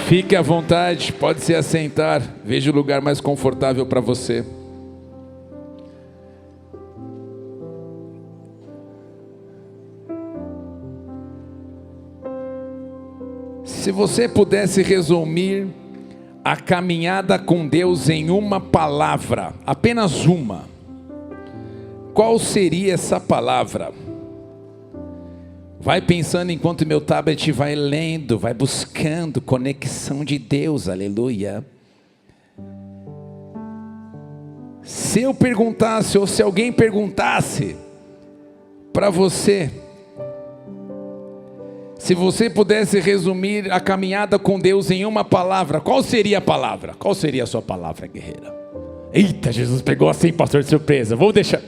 Fique à vontade, pode se assentar. Veja o lugar mais confortável para você. Se você pudesse resumir a caminhada com Deus em uma palavra, apenas uma, qual seria essa palavra? Vai pensando enquanto meu tablet vai lendo, vai buscando conexão de Deus, aleluia. Se eu perguntasse, ou se alguém perguntasse para você, se você pudesse resumir a caminhada com Deus em uma palavra, qual seria a palavra? Qual seria a sua palavra, guerreira? Eita, Jesus pegou assim, pastor, de surpresa. Vou deixar.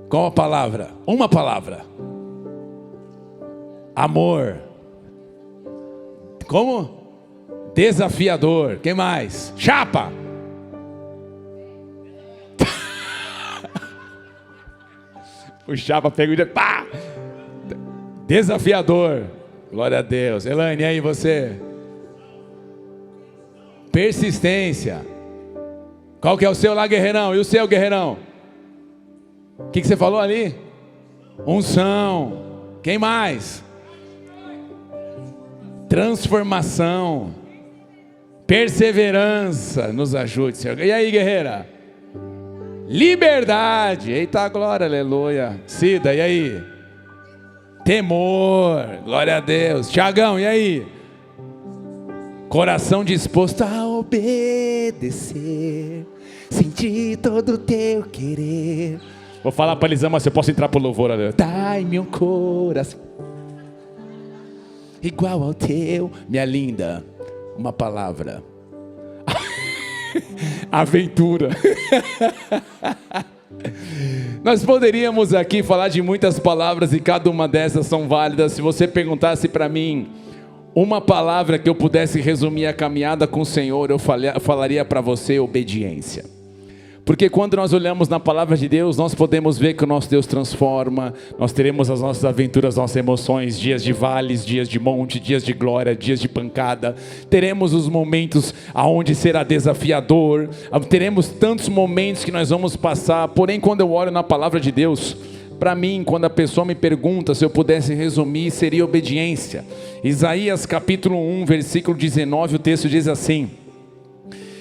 Qual a palavra? Uma palavra. Amor. Como? Desafiador. Quem mais? Chapa. O chapa pegou e pá! Desafiador. Glória a Deus. Elaine, e aí você? Persistência. Qual que é o seu lá, guerreirão? E o seu, guerreirão? O que você falou ali? Unção. Quem mais? Transformação. Perseverança. Nos ajude, Senhor. E aí, guerreira? Liberdade. Eita glória, aleluia. Cida, e aí? Temor. Glória a Deus. Tiagão, e aí? Coração disposto a obedecer, sentir todo o teu querer. Vou falar para Elisama, se eu posso entrar pro louvor ali. Dai meu coração igual ao teu. Minha linda, uma palavra. Aventura. Nós poderíamos aqui falar de muitas palavras e cada uma dessas são válidas. Se você perguntasse para mim uma palavra que eu pudesse resumir a caminhada com o Senhor, eu falaria para você: obediência. Porque quando nós olhamos na palavra de Deus, nós podemos ver que o nosso Deus transforma. Nós teremos as nossas aventuras, nossas emoções, dias de vales, dias de monte, dias de glória, dias de pancada. Teremos os momentos aonde será desafiador. Teremos tantos momentos que nós vamos passar. Porém, quando eu olho na palavra de Deus, para mim, quando a pessoa me pergunta se eu pudesse resumir, seria obediência. Isaías capítulo 1, versículo 19, o texto diz assim: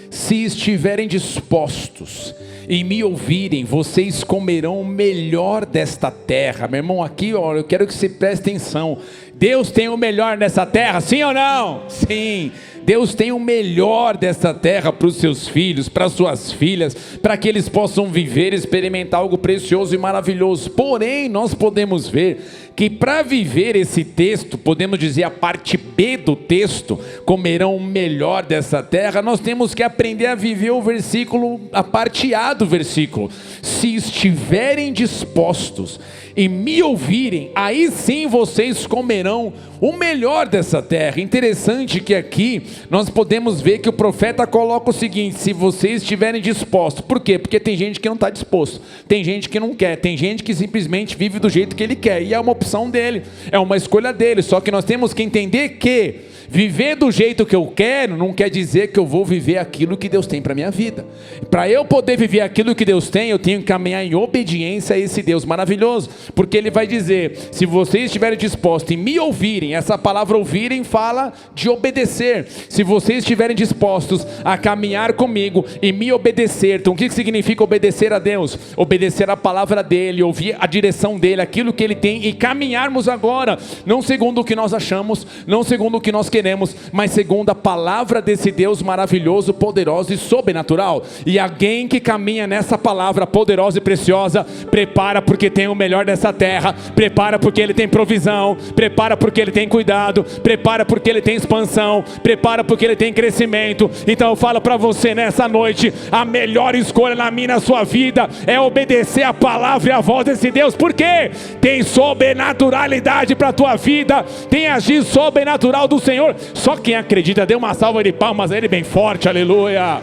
se estiverem dispostos e me ouvirem, vocês comerão o melhor desta terra. Meu irmão, aqui ó, eu quero que você preste atenção. Deus tem o melhor nessa terra, sim ou não? Sim. Deus tem o melhor dessa terra para os seus filhos, para as suas filhas, para que eles possam viver, experimentar algo precioso e maravilhoso. Porém, nós podemos ver que para viver esse texto, podemos dizer a parte B do texto, comerão o melhor dessa terra, nós temos que aprender a viver o versículo, a parte A do versículo. Se estiverem dispostos e me ouvirem, aí sim vocês comerão o melhor dessa terra. Interessante que aqui nós podemos ver que o profeta coloca o seguinte: se vocês estiverem dispostos. Por quê? Porque tem gente que não está disposto, tem gente que não quer, tem gente que simplesmente vive do jeito que ele quer, e é uma opção dele, é uma escolha dele. Só que nós temos que entender que viver do jeito que eu quero não quer dizer que eu vou viver aquilo que Deus tem para a minha vida. Para eu poder viver aquilo que Deus tem, eu tenho que caminhar em obediência a esse Deus maravilhoso, porque Ele vai dizer: se vocês estiverem dispostos em me ouvirem, essa palavra ouvirem fala de obedecer. Se vocês estiverem dispostos a caminhar comigo e me obedecer, então o que significa obedecer a Deus? Obedecer a palavra dEle, ouvir a direção dEle, aquilo que Ele tem, e caminharmos agora, não segundo o que nós achamos, não segundo o que nós queremos, mas segundo a palavra desse Deus maravilhoso, poderoso e sobrenatural. E alguém que caminha nessa palavra poderosa e preciosa, prepara porque tem o melhor dessa terra, prepara porque Ele tem provisão, prepara porque Ele tem cuidado, prepara porque Ele tem expansão, prepara porque Ele tem crescimento. Então eu falo para você nessa noite: a melhor escolha na minha e na sua vida é obedecer a palavra e a voz desse Deus. Por quê? Tem sobrenaturalidade para a tua vida, tem agir sobrenatural do Senhor. Só quem acredita, dê uma salva de palmas a Ele bem forte, aleluia.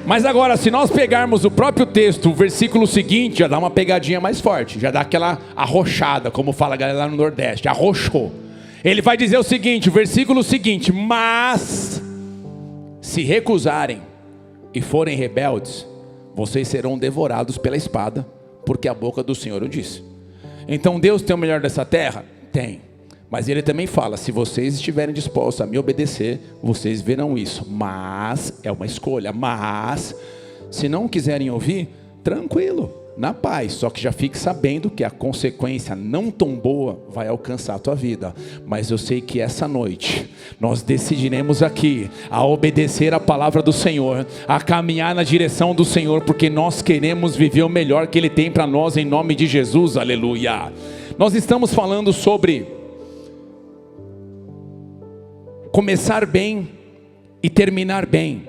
Mas agora, se nós pegarmos o próprio texto, o versículo seguinte, já dá uma pegadinha mais forte, já dá aquela arrochada, como fala a galera lá no Nordeste, arrochou. Ele vai dizer o seguinte, o versículo seguinte: mas se recusarem e forem rebeldes, vocês serão devorados pela espada, porque a boca do Senhor o disse. Então Deus tem o melhor dessa terra? Tem. Mas Ele também fala, se vocês estiverem dispostos a me obedecer, vocês verão isso. Mas, é uma escolha, mas, se não quiserem ouvir, tranquilo, na paz. Só que já fique sabendo que a consequência não tão boa vai alcançar a tua vida. Mas eu sei que essa noite, nós decidiremos aqui a obedecer a palavra do Senhor, a caminhar na direção do Senhor, porque nós queremos viver o melhor que Ele tem para nós, em nome de Jesus, aleluia. Nós estamos falando sobre começar bem e terminar bem.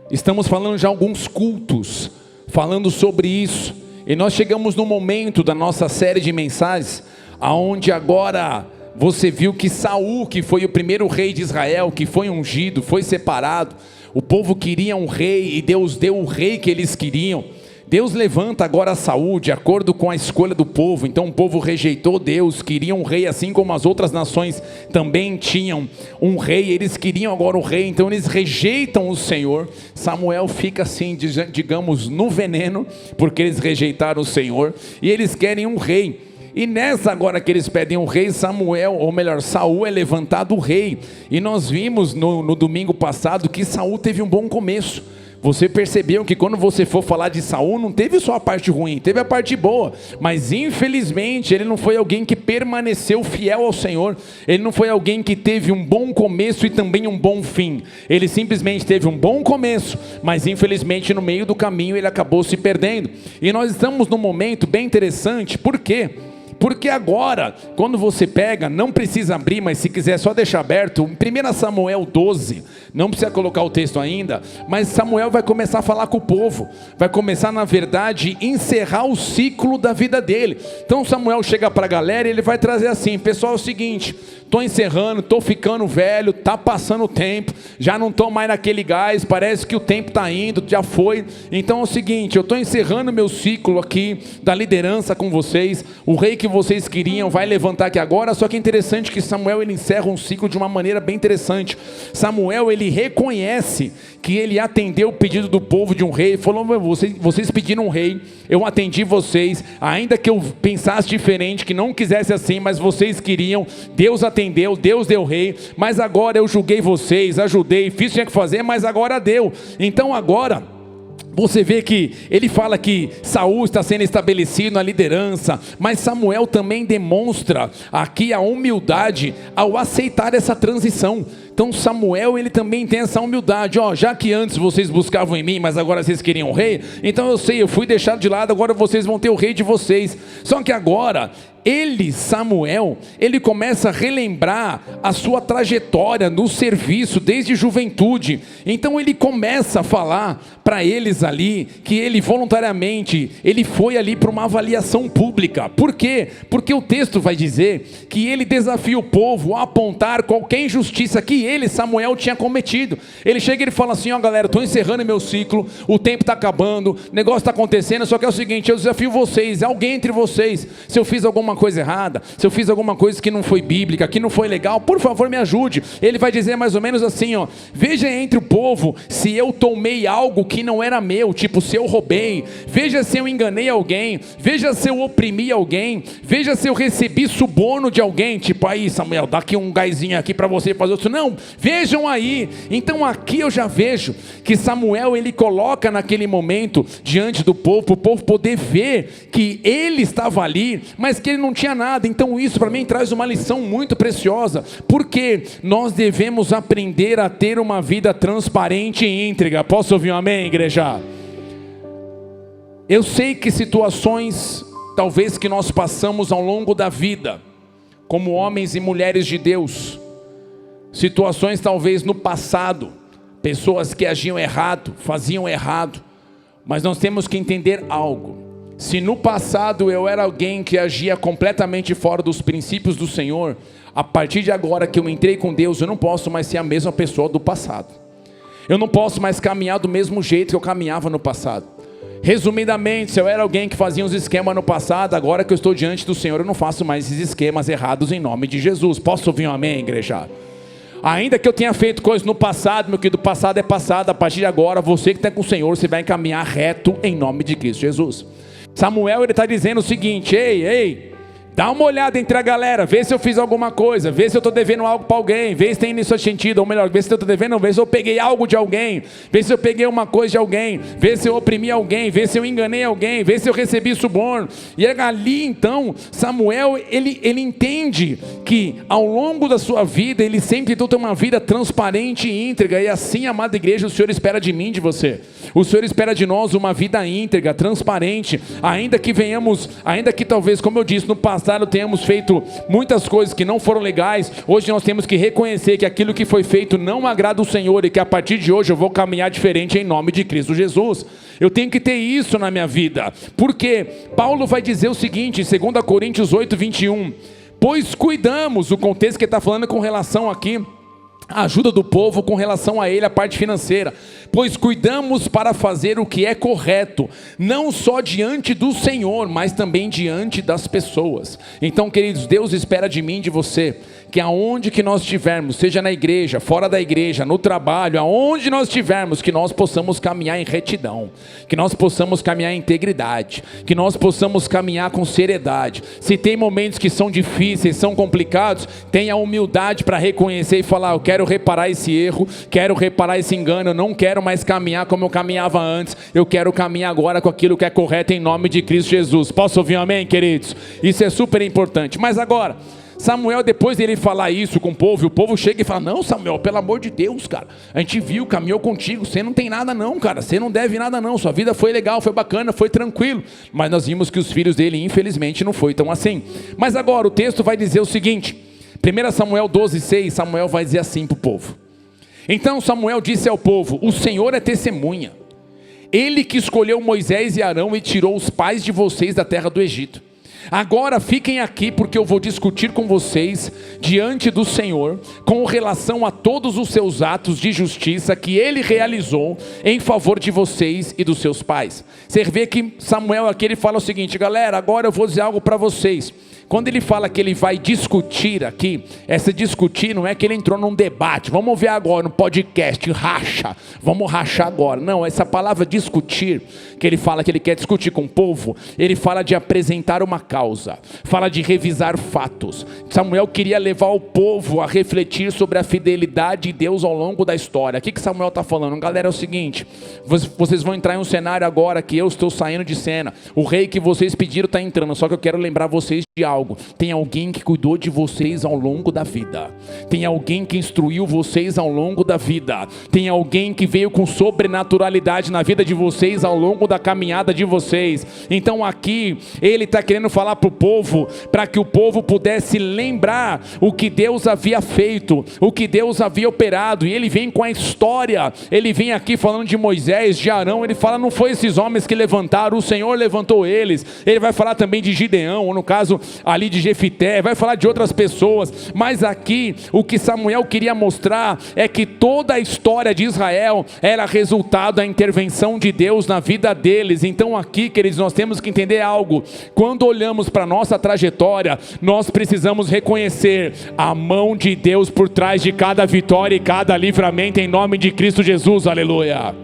Estamos falando já alguns cultos falando sobre isso, e nós chegamos no momento da nossa série de mensagens aonde agora você viu que Saul, que foi o primeiro rei de Israel, que foi ungido, foi separado, o povo queria um rei e Deus deu o rei que eles queriam. Deus levanta agora Saul de acordo com a escolha do povo. Então o povo rejeitou Deus, queria um rei, assim como as outras nações também tinham um rei, eles queriam agora um rei, então eles rejeitam o Senhor. Samuel fica assim, digamos, no veneno, porque eles rejeitaram o Senhor, e eles querem um rei. E nessa agora que eles pedem um rei, Samuel, ou melhor, Saul é levantado o rei. E nós vimos no domingo passado que Saul teve um bom começo. Você percebeu que quando você for falar de Saul, não teve só a parte ruim, teve a parte boa. Mas infelizmente ele não foi alguém que permaneceu fiel ao Senhor. Ele não foi alguém que teve um bom começo e também um bom fim. Ele simplesmente teve um bom começo, mas infelizmente no meio do caminho ele acabou se perdendo. E nós estamos num momento bem interessante, por quê? Porque agora, quando você pega, não precisa abrir, mas se quiser só deixar aberto, em 1 Samuel 12, não precisa colocar o texto ainda, mas Samuel vai começar a falar com o povo, vai começar na verdade, encerrar o ciclo da vida dele. Então Samuel chega para a galera e ele vai trazer assim: pessoal, é o seguinte, estou encerrando, estou ficando velho, está passando o tempo, já não estou mais naquele gás, parece que o tempo está indo, já foi. Então é o seguinte, eu estou encerrando meu ciclo aqui da liderança com vocês, o rei que vocês queriam vai levantar aqui agora. Só que é interessante que Samuel ele encerra um ciclo de uma maneira bem interessante. Samuel ele reconhece que ele atendeu o pedido do povo de um rei, falou: vocês pediram um rei, eu atendi vocês, ainda que eu pensasse diferente, que não quisesse assim, mas vocês queriam, Deus atendeu, Deus deu rei, mas agora eu julguei vocês, ajudei, fiz o que tinha que fazer, mas agora deu. Então agora você vê que ele fala que Saul está sendo estabelecido na liderança, mas Samuel também demonstra aqui a humildade ao aceitar essa transição. Então Samuel ele também tem essa humildade, já que antes vocês buscavam em mim, mas agora vocês queriam um rei, então eu sei, eu fui deixado de lado, agora vocês vão ter o rei de vocês. Só que agora Samuel, ele começa a relembrar a sua trajetória no serviço desde juventude. Então ele começa a falar para eles ali que ele voluntariamente, ele foi ali para uma avaliação pública. Por quê? Porque o texto vai dizer que ele desafia o povo a apontar qualquer injustiça que ele, Samuel, tinha cometido. Ele chega e ele fala assim: galera, estou encerrando meu ciclo, o tempo está acabando, o negócio está acontecendo, só que é o seguinte, eu desafio vocês, alguém entre vocês, se eu fiz alguma coisa errada, se eu fiz alguma coisa que não foi bíblica, que não foi legal, por favor me ajude. Ele vai dizer mais ou menos assim: veja entre o povo se eu tomei algo que não era meu, tipo se eu roubei, veja se eu enganei alguém, veja se eu oprimi alguém, veja se eu recebi suborno de alguém, tipo aí Samuel, dá aqui um gásinho aqui para você fazer outro. Não, vejam aí. Então aqui eu já vejo que Samuel ele coloca naquele momento diante do povo, para o povo poder ver que ele estava ali, mas que ele não tinha nada. Então isso para mim traz uma lição muito preciosa, porque nós devemos aprender a ter uma vida transparente e íntegra. Posso ouvir um amém, igreja? Eu sei que situações talvez que nós passamos ao longo da vida, como homens e mulheres de Deus, situações talvez no passado, pessoas que agiam errado, faziam errado, mas nós temos que entender algo: se no passado eu era alguém que agia completamente fora dos princípios do Senhor, a partir de agora que eu entrei com Deus, eu não posso mais ser a mesma pessoa do passado. Eu não posso mais caminhar do mesmo jeito que eu caminhava no passado. Resumidamente, se eu era alguém que fazia uns esquemas no passado, agora que eu estou diante do Senhor, eu não faço mais esses esquemas errados em nome de Jesus. Posso ouvir um amém, igreja? Ainda que eu tenha feito coisas no passado, meu querido, passado é passado. A partir de agora, você que está com o Senhor, você vai caminhar reto em nome de Cristo Jesus. Samuel, ele está dizendo o seguinte: ei, dá uma olhada entre a galera, vê se eu fiz alguma coisa, vê se eu estou devendo algo para alguém, vê se tem nisso sentido, ou melhor, vê se eu estou devendo, vê se eu peguei algo de alguém, vê se eu peguei uma coisa de alguém, vê se eu oprimi alguém, vê se eu enganei alguém, vê se eu recebi suborno. E ali então, Samuel, ele entende que ao longo da sua vida, ele sempre tentou ter uma vida transparente e íntegra, e assim, amada igreja, o Senhor espera de mim, de você. O Senhor espera de nós uma vida íntegra, transparente, ainda que talvez, como eu disse, no passado tenhamos feito muitas coisas que não foram legais. Hoje nós temos que reconhecer que aquilo que foi feito não agrada o Senhor, e que a partir de hoje eu vou caminhar diferente em nome de Cristo Jesus. Eu tenho que ter isso na minha vida, porque Paulo vai dizer o seguinte, em 2 Coríntios 8, 21, pois cuidamos, o contexto que ele está falando com relação aqui, a ajuda do povo com relação a ele, a parte financeira, pois cuidamos para fazer o que é correto, não só diante do Senhor, mas também diante das pessoas. Então, queridos, Deus espera de mim, de você, que aonde que nós estivermos, seja na igreja, fora da igreja, no trabalho, aonde nós estivermos, que nós possamos caminhar em retidão, que nós possamos caminhar em integridade, que nós possamos caminhar com seriedade. Se tem momentos que são difíceis, são complicados, tenha humildade para reconhecer e falar: eu quero reparar esse erro, quero reparar esse engano, eu não quero mais caminhar como eu caminhava antes, eu quero caminhar agora com aquilo que é correto em nome de Cristo Jesus. Posso ouvir um amém, queridos? Isso é super importante. Mas agora, Samuel, depois dele falar isso com o povo chega e fala: não, Samuel, pelo amor de Deus, cara, a gente viu, caminhou contigo, você não tem nada não, cara, você não deve nada não, sua vida foi legal, foi bacana, foi tranquilo. Mas nós vimos que os filhos dele, infelizmente, não foi tão assim. Mas agora o texto vai dizer o seguinte, 1 Samuel 12:6, Samuel vai dizer assim para o povo: então Samuel disse ao povo: o Senhor é testemunha, Ele que escolheu Moisés e Arão e tirou os pais de vocês da terra do Egito. Agora fiquem aqui, porque eu vou discutir com vocês diante do Senhor com relação a todos os seus atos de justiça que Ele realizou em favor de vocês e dos seus pais. Você vê que Samuel aqui, ele fala o seguinte: galera, agora eu vou dizer algo para vocês. Quando ele fala que ele vai discutir aqui, essa discutir não é que ele entrou num debate, vamos ver agora no podcast, vamos rachar agora. Não, essa palavra discutir, que ele fala que ele quer discutir com o povo, ele fala de apresentar uma causa, fala de revisar fatos. Samuel queria levar o povo a refletir sobre a fidelidade de Deus ao longo da história. O que Samuel está falando? Galera, é o seguinte, vocês vão entrar em um cenário agora que eu estou saindo de cena, o rei que vocês pediram está entrando, só que eu quero lembrar vocês de algo. Tem alguém que cuidou de vocês ao longo da vida, tem alguém que instruiu vocês ao longo da vida, tem alguém que veio com sobrenaturalidade na vida de vocês ao longo da caminhada de vocês. Então aqui ele está querendo falar para o povo, para que o povo pudesse lembrar o que Deus havia feito, o que Deus havia operado. E ele vem com a história, ele vem aqui falando de Moisés, de Arão, ele fala: não foi esses homens que levantaram, o Senhor levantou eles. Ele vai falar também de Gideão, ou no caso ali de Jefité, vai falar de outras pessoas. Mas aqui o que Samuel queria mostrar é que toda a história de Israel era resultado da intervenção de Deus na vida deles. Então aqui, queridos, nós temos que entender algo: quando olhamos para a nossa trajetória, nós precisamos reconhecer a mão de Deus por trás de cada vitória e cada livramento em nome de Cristo Jesus, aleluia.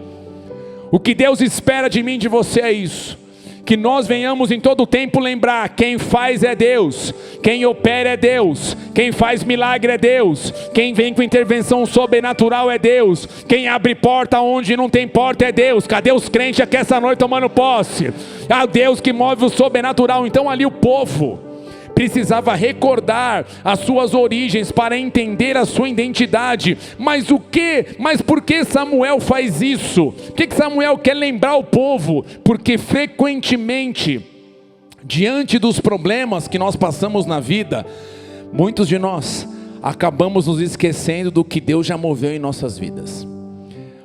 O que Deus espera de mim e de você é isso, que nós venhamos em todo o tempo lembrar: quem faz é Deus, quem opera é Deus, quem faz milagre é Deus, quem vem com intervenção sobrenatural é Deus, quem abre porta onde não tem porta é Deus. Cadê os crentes aqui essa noite tomando posse? Ah, Deus que move o sobrenatural. Então ali o povo precisava recordar as suas origens para entender a sua identidade. Mas por que Samuel faz isso? Por que Samuel quer lembrar o povo? Porque frequentemente, diante dos problemas que nós passamos na vida, muitos de nós acabamos nos esquecendo do que Deus já moveu em nossas vidas.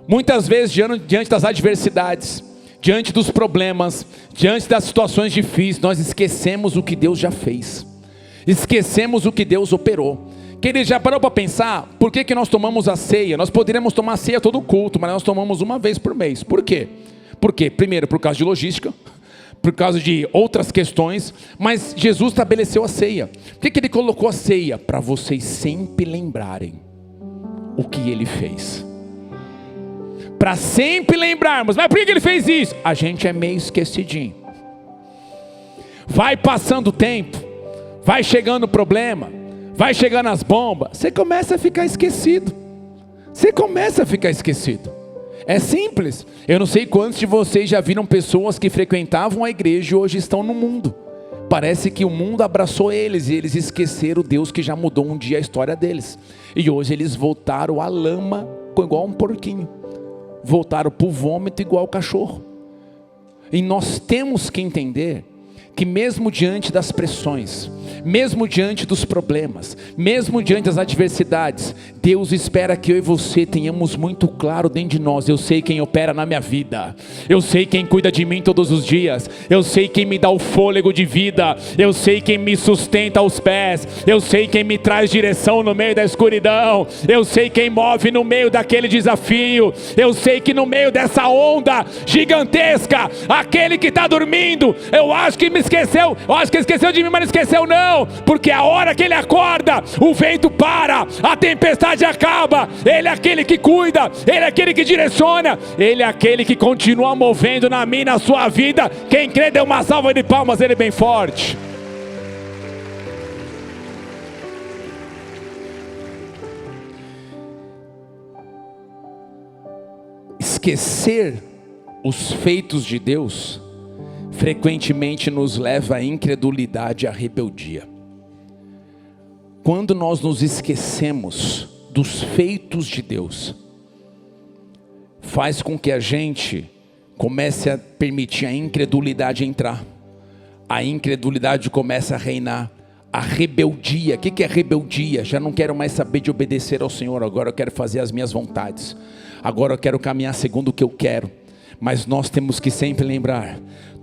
Muitas vezes, diante das adversidades, diante dos problemas, diante das situações difíceis, nós esquecemos o que Deus já fez, esquecemos o que Deus operou. Querido, já parou para pensar por que nós tomamos a ceia? Nós poderíamos tomar a ceia todo culto, mas nós tomamos uma vez por mês. Por quê? Por quê? Primeiro, por causa de logística, por causa de outras questões, mas Jesus estabeleceu a ceia. Por que ele colocou a ceia? Para vocês sempre lembrarem o que ele fez. Para sempre lembrarmos. Mas por que ele fez isso? A gente é meio esquecidinho. Vai passando o tempo, vai chegando o problema, vai chegando as bombas, você começa a ficar esquecido. Você começa a ficar esquecido. É simples. Eu não sei quantos de vocês já viram pessoas que frequentavam a igreja e hoje estão no mundo. Parece que o mundo abraçou eles e eles esqueceram o Deus que já mudou um dia a história deles. E hoje eles voltaram à lama igual um porquinho. Voltaram para o vômito igual o cachorro. E nós temos que entender que mesmo diante das pressões, mesmo diante dos problemas, mesmo diante das adversidades, Deus espera que eu e você tenhamos muito claro dentro de nós: eu sei quem opera na minha vida, eu sei quem cuida de mim todos os dias, eu sei quem me dá o fôlego de vida, eu sei quem me sustenta aos pés, eu sei quem me traz direção no meio da escuridão, eu sei quem move no meio daquele desafio, eu sei que no meio dessa onda gigantesca, aquele que está dormindo, eu acho que me esqueceu, eu acho que esqueceu de mim, mas não esqueceu não, porque a hora que ele acorda, o vento para, a tempestade acaba, ele é aquele que cuida, ele é aquele que direciona, ele é aquele que continua movendo na minha e na sua vida. Quem crê, dê uma salva de palmas, ele é bem forte. Esquecer os feitos de Deus frequentemente nos leva à incredulidade e à rebeldia. Quando nós nos esquecemos dos feitos de Deus, faz com que a gente comece a permitir a incredulidade entrar. A incredulidade começa a reinar. A rebeldia, o que é rebeldia? Já não quero mais saber de obedecer ao Senhor, agora eu quero fazer as minhas vontades. Agora eu quero caminhar segundo o que eu quero. Mas nós temos que sempre lembrar,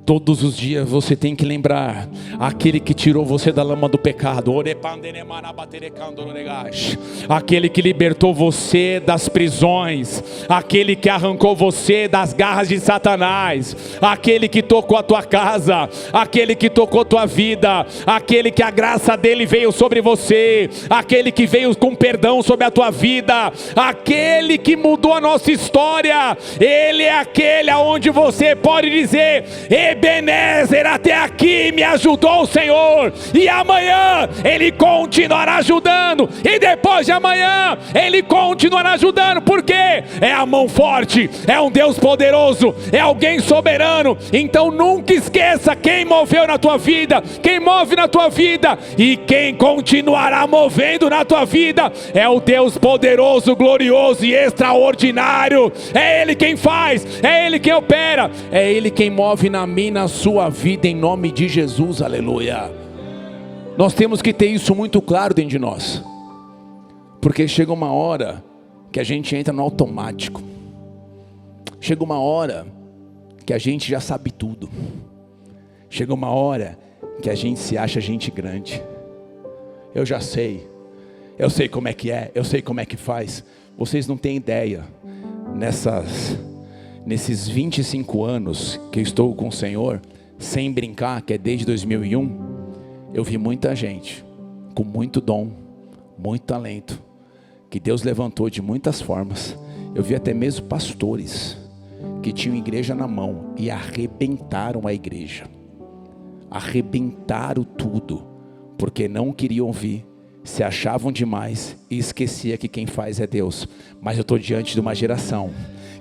todos os dias você tem que lembrar, aquele que tirou você da lama do pecado, aquele que libertou você das prisões, aquele que arrancou você das garras de Satanás, aquele que tocou a tua casa, aquele que tocou a tua vida, aquele que a graça dele veio sobre você, aquele que veio com perdão sobre a tua vida, aquele que mudou a nossa história. Ele é aquele aonde você pode dizer: Ebenezer, até aqui me ajudou o Senhor, e amanhã Ele continuará ajudando, e depois de amanhã Ele continuará ajudando, porque é a mão forte, é um Deus poderoso, é alguém soberano. Então nunca esqueça quem moveu na tua vida, quem move na tua vida, e quem continuará movendo na tua vida, é o Deus poderoso, glorioso e extraordinário. É Ele quem faz, é Ele quem opera, é Ele quem move na minha, na sua vida, em nome de Jesus, aleluia. Nós temos que ter isso muito claro dentro de nós, porque chega uma hora que a gente entra no automático, chega uma hora que a gente já sabe tudo, chega uma hora que a gente se acha gente grande. Eu já sei, eu sei como é que é, eu sei como é que faz. Vocês não têm ideia, nesses 25 anos que eu estou com o Senhor, sem brincar, que é desde 2001, eu vi muita gente com muito dom, muito talento, que Deus levantou de muitas formas. Eu vi até mesmo pastores que tinham igreja na mão e arrebentaram a igreja, arrebentaram tudo, porque não queriam ouvir, se achavam demais e esquecia que quem faz é Deus. Mas eu estou diante de uma geração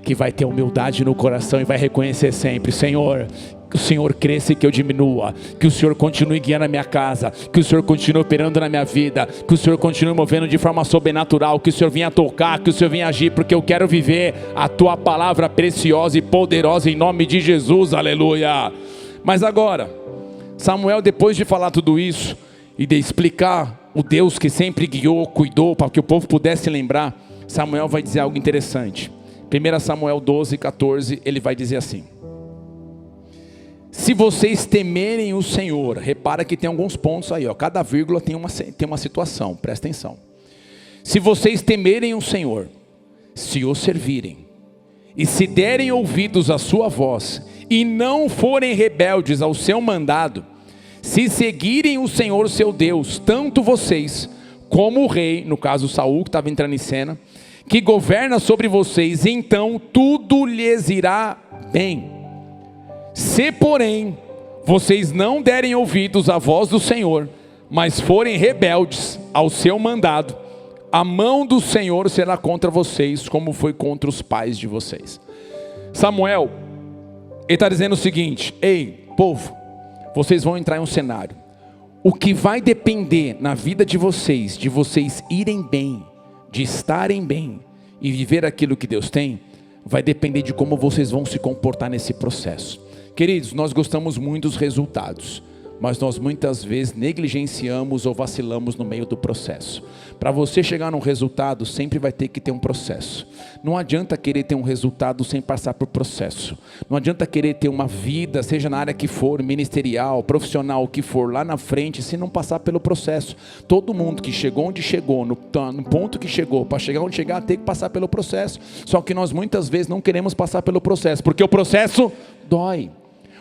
que vai ter humildade no coração e vai reconhecer sempre: Senhor, que o Senhor cresça e que eu diminua, que o Senhor continue guiando a minha casa, que o Senhor continue operando na minha vida, que o Senhor continue movendo de forma sobrenatural, que o Senhor venha tocar, que o Senhor venha agir, porque eu quero viver a tua palavra preciosa e poderosa, em nome de Jesus, aleluia. Mas agora, Samuel, depois de falar tudo isso e de explicar o Deus que sempre guiou, cuidou, para que o povo pudesse lembrar, Samuel vai dizer algo interessante. 1 Samuel 12:14, ele vai dizer assim: se vocês temerem o Senhor, repara que tem alguns pontos aí, ó, cada vírgula tem uma situação, presta atenção. se vocês temerem o Senhor, se o servirem, e se derem ouvidos à sua voz, e não forem rebeldes ao seu mandado, se seguirem o Senhor seu Deus, tanto vocês como o rei, no caso Saul que estava entrando em cena, que governa sobre vocês, então tudo lhes irá bem. Se porém vocês não derem ouvidos à voz do Senhor, mas forem rebeldes ao seu mandado, a mão do Senhor será contra vocês, como foi contra os pais de vocês. Samuel, ele está dizendo o seguinte: ei, povo, vocês vão entrar em um cenário. O que vai depender na vida de vocês irem bem, de estarem bem e viver aquilo que Deus tem, vai depender de como vocês vão se comportar nesse processo. Queridos, nós gostamos muito dos resultados, mas nós muitas vezes negligenciamos ou vacilamos no meio do processo. Para você chegar num resultado, sempre vai ter que ter um processo. Não adianta querer ter um resultado sem passar por processo. Não adianta querer ter uma vida, seja na área que for, ministerial, profissional, o que for, lá na frente, se não passar pelo processo. Todo mundo que chegou onde chegou, no ponto que chegou, para chegar onde chegar, tem que passar pelo processo. Só que nós muitas vezes não queremos passar pelo processo, porque o processo dói.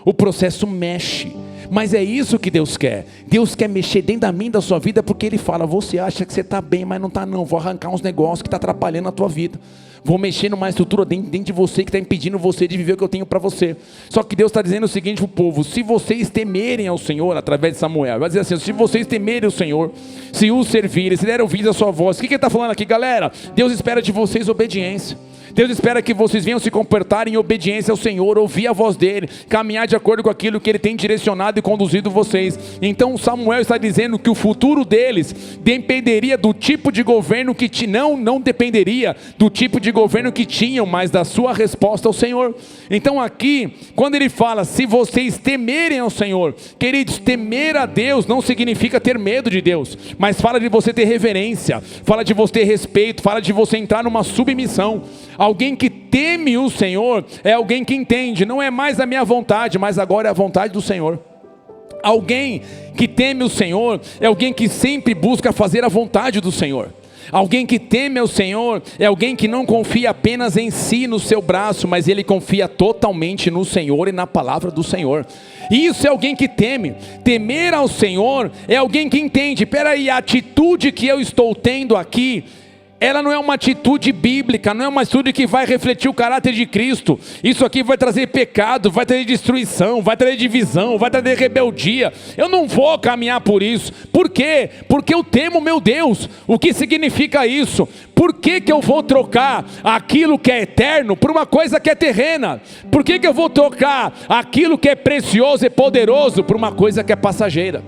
O processo mexe, mas é isso que Deus quer. Deus quer mexer dentro da minha, da sua vida, porque Ele fala: você acha que você está bem, mas não está não. Vou arrancar uns negócios que estão atrapalhando a tua vida. Vou mexer numa estrutura dentro de você que está impedindo você de viver o que eu tenho para você. Só que Deus está dizendo o seguinte para o povo: se vocês temerem ao Senhor, através de Samuel, vai dizer assim: se vocês temerem ao Senhor, se o servirem, se derem ouvidos à sua voz. O que Ele está falando aqui, galera? Deus espera de vocês obediência. Deus espera que vocês venham se comportar em obediência ao Senhor, ouvir a voz dEle, caminhar de acordo com aquilo que Ele tem direcionado e conduzido vocês. Então Samuel está dizendo que o futuro deles dependeria do tipo de governo que não dependeria do tipo de governo que tinham, mas da sua resposta ao Senhor. Então aqui, quando ele fala: se vocês temerem ao Senhor, queridos, temer a Deus não significa ter medo de Deus, mas fala de você ter reverência, fala de você ter respeito, fala de você entrar numa submissão. Alguém que teme o Senhor é alguém que entende: não é mais a minha vontade, mas agora é a vontade do Senhor. Alguém que teme o Senhor é alguém que sempre busca fazer a vontade do Senhor. Alguém que teme ao Senhor é alguém que não confia apenas em si, no seu braço, mas ele confia totalmente no Senhor e na palavra do Senhor. Isso é alguém que teme. Temer ao Senhor é alguém que entende: peraí, a atitude que eu estou tendo aqui, ela não é uma atitude bíblica, não é uma atitude que vai refletir o caráter de Cristo. Isso aqui vai trazer pecado, vai trazer destruição, vai trazer divisão, vai trazer rebeldia. Eu não vou caminhar por isso. Por quê? Porque eu temo meu Deus. O que significa isso? Por que eu vou trocar aquilo que é eterno por uma coisa que é terrena? Por que eu vou trocar aquilo que é precioso e poderoso por uma coisa que é passageira?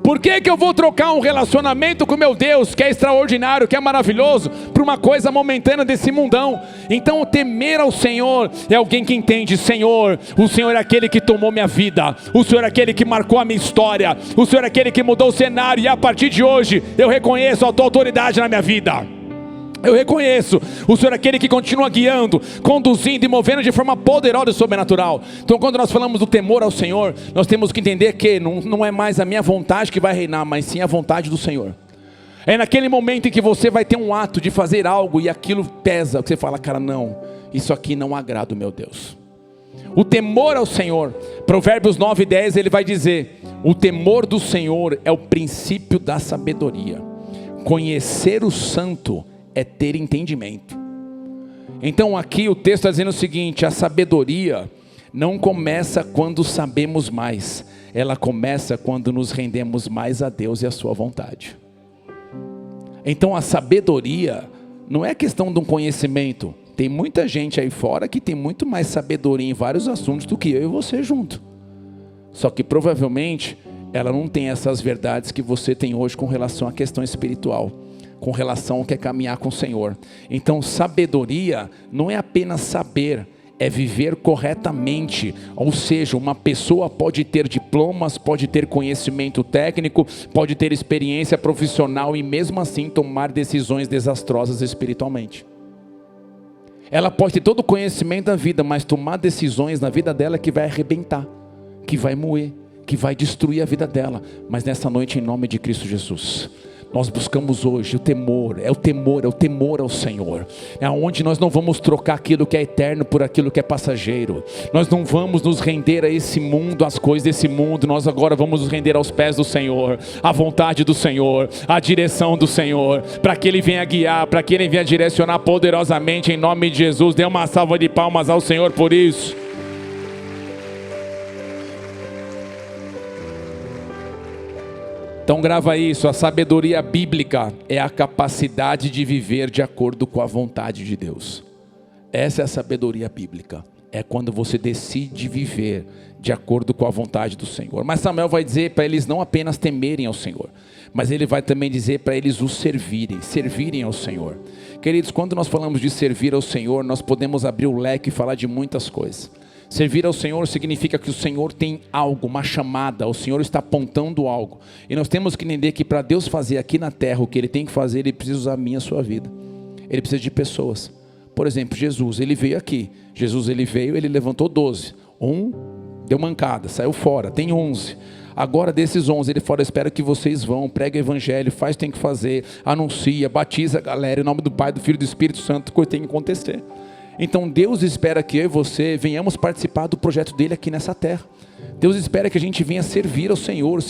Por que eu vou trocar um relacionamento com meu Deus, que é extraordinário, que é maravilhoso, por uma coisa momentânea desse mundão? Então temer ao Senhor é alguém que entende: Senhor, o Senhor é aquele que tomou minha vida, o Senhor é aquele que marcou a minha história, o Senhor é aquele que mudou o cenário, e a partir de hoje eu reconheço a tua autoridade na minha vida. Eu reconheço, o Senhor é aquele que continua guiando, conduzindo e movendo de forma poderosa e sobrenatural. Então quando nós falamos do temor ao Senhor, nós temos que entender que não é mais a minha vontade que vai reinar, mas sim a vontade do Senhor. É naquele momento em que você vai ter um ato de fazer algo e aquilo pesa, que você fala: cara, não, isso aqui não agrada o meu Deus. O temor ao Senhor, Provérbios 9:10, ele vai dizer: o temor do Senhor é o princípio da sabedoria. Conhecer o santo é ter entendimento. Então aqui o texto está dizendo o seguinte: a sabedoria não começa quando sabemos mais, ela começa quando nos rendemos mais a Deus e a sua vontade. Então a sabedoria não é questão de um conhecimento. Tem muita gente aí fora que tem muito mais sabedoria em vários assuntos do que eu e você junto. Só que provavelmente ela não tem essas verdades que você tem hoje com relação à questão espiritual, com relação ao que é caminhar com o Senhor. Então sabedoria não é apenas saber, é viver corretamente. Ou seja, uma pessoa pode ter diplomas, pode ter conhecimento técnico, pode ter experiência profissional e mesmo assim tomar decisões desastrosas espiritualmente. Ela pode ter todo o conhecimento da vida, mas tomar decisões na vida dela que vai arrebentar, que vai moer, que vai destruir a vida dela. Mas nessa noite, em nome de Cristo Jesus, Nós buscamos hoje o temor ao Senhor. É onde nós não vamos trocar aquilo que é eterno por aquilo que é passageiro. Nós não vamos nos render a esse mundo, às coisas desse mundo. Nós agora vamos nos render aos pés do Senhor, à vontade do Senhor, à direção do Senhor, para que Ele venha guiar, para que Ele venha direcionar poderosamente, em nome de Jesus. Dê uma salva de palmas ao Senhor por isso. Então grava isso, a sabedoria bíblica é a capacidade de viver de acordo com a vontade de Deus. Essa é a sabedoria bíblica, é quando você decide viver de acordo com a vontade do Senhor. Mas Samuel vai dizer para eles não apenas temerem ao Senhor, mas ele vai também dizer para eles o servirem ao Senhor. Queridos, quando nós falamos de servir ao Senhor, nós podemos abrir o leque e falar de muitas coisas. Servir ao Senhor significa que o Senhor tem algo, uma chamada, o Senhor está apontando algo. E nós temos que entender que para Deus fazer aqui na terra o que Ele tem que fazer, Ele precisa usar a minha e a sua vida. Ele precisa de pessoas. Por exemplo, Jesus, Ele veio aqui. Ele veio, Ele levantou 12. Um deu mancada, saiu fora, tem 11. Agora desses 11, Ele fala, espero que vocês vão, prega o evangelho, faz o que tem que fazer, anuncia, batiza a galera, em nome do Pai, do Filho e do Espírito Santo, coisa tem que acontecer. Então Deus espera que eu e você venhamos participar do projeto dele aqui nessa terra. Deus espera que a gente venha servir ao Senhor,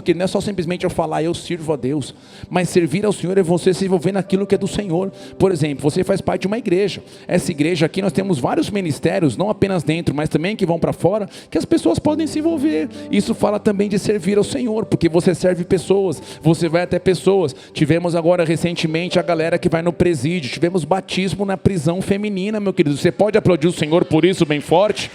que não é só simplesmente eu falar, eu sirvo a Deus, mas servir ao Senhor é você se envolver naquilo que é do Senhor. Por exemplo, você faz parte de uma igreja, essa igreja aqui nós temos vários ministérios, não apenas dentro, mas também que vão para fora, que as pessoas podem se envolver. Isso fala também de servir ao Senhor, porque você serve pessoas, você vai até pessoas. Tivemos agora recentemente a galera que vai no presídio, tivemos batismo na prisão feminina, meu querido. Você pode aplaudir o Senhor por isso bem forte?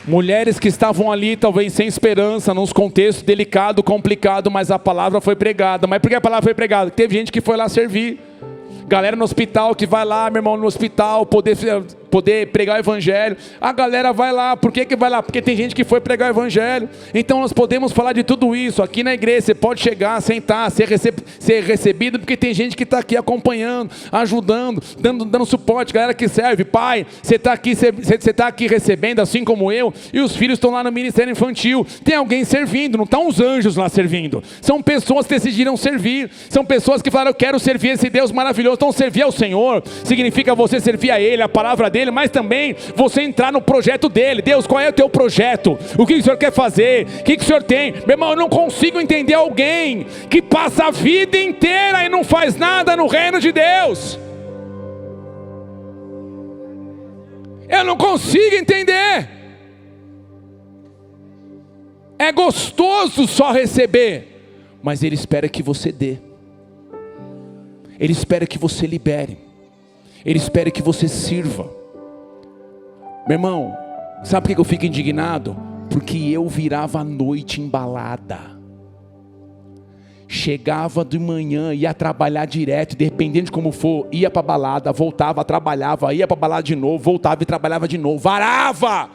Mulheres que estavam ali talvez sem esperança, num contexto delicado, complicado, mas a palavra foi pregada. Mas por que a palavra foi pregada? Teve gente que foi lá servir. Galera no hospital que vai lá, meu irmão, no hospital, poder pregar o evangelho. A galera vai lá, por que vai lá? Porque tem gente que foi pregar o evangelho. Então nós podemos falar de tudo isso. Aqui na igreja você pode chegar, sentar, ser recebido, porque tem gente que está aqui acompanhando, ajudando, dando suporte. Galera que serve, pai, você está aqui recebendo assim como eu, e os filhos estão lá no ministério infantil. Tem alguém servindo, não estão os anjos lá servindo. São pessoas que decidiram servir, são pessoas que falaram, eu quero servir esse Deus maravilhoso. Então servir ao Senhor significa você servir a Ele, a palavra dele, mas também você entrar no projeto dele. Deus, qual é o teu projeto? O que o Senhor quer fazer? O que o Senhor tem? Meu irmão, eu não consigo entender alguém que passa a vida inteira e não faz nada no reino de Deus. Eu não consigo entender. É gostoso só receber, mas Ele espera que você dê. Ele espera que você libere. Ele espera que você sirva. Meu irmão, sabe por que eu fico indignado? Porque eu virava à noite embalada. Chegava de manhã, ia trabalhar direto, dependendo de como for, ia para balada, voltava, trabalhava, ia para balada de novo, voltava e trabalhava de novo. Varava!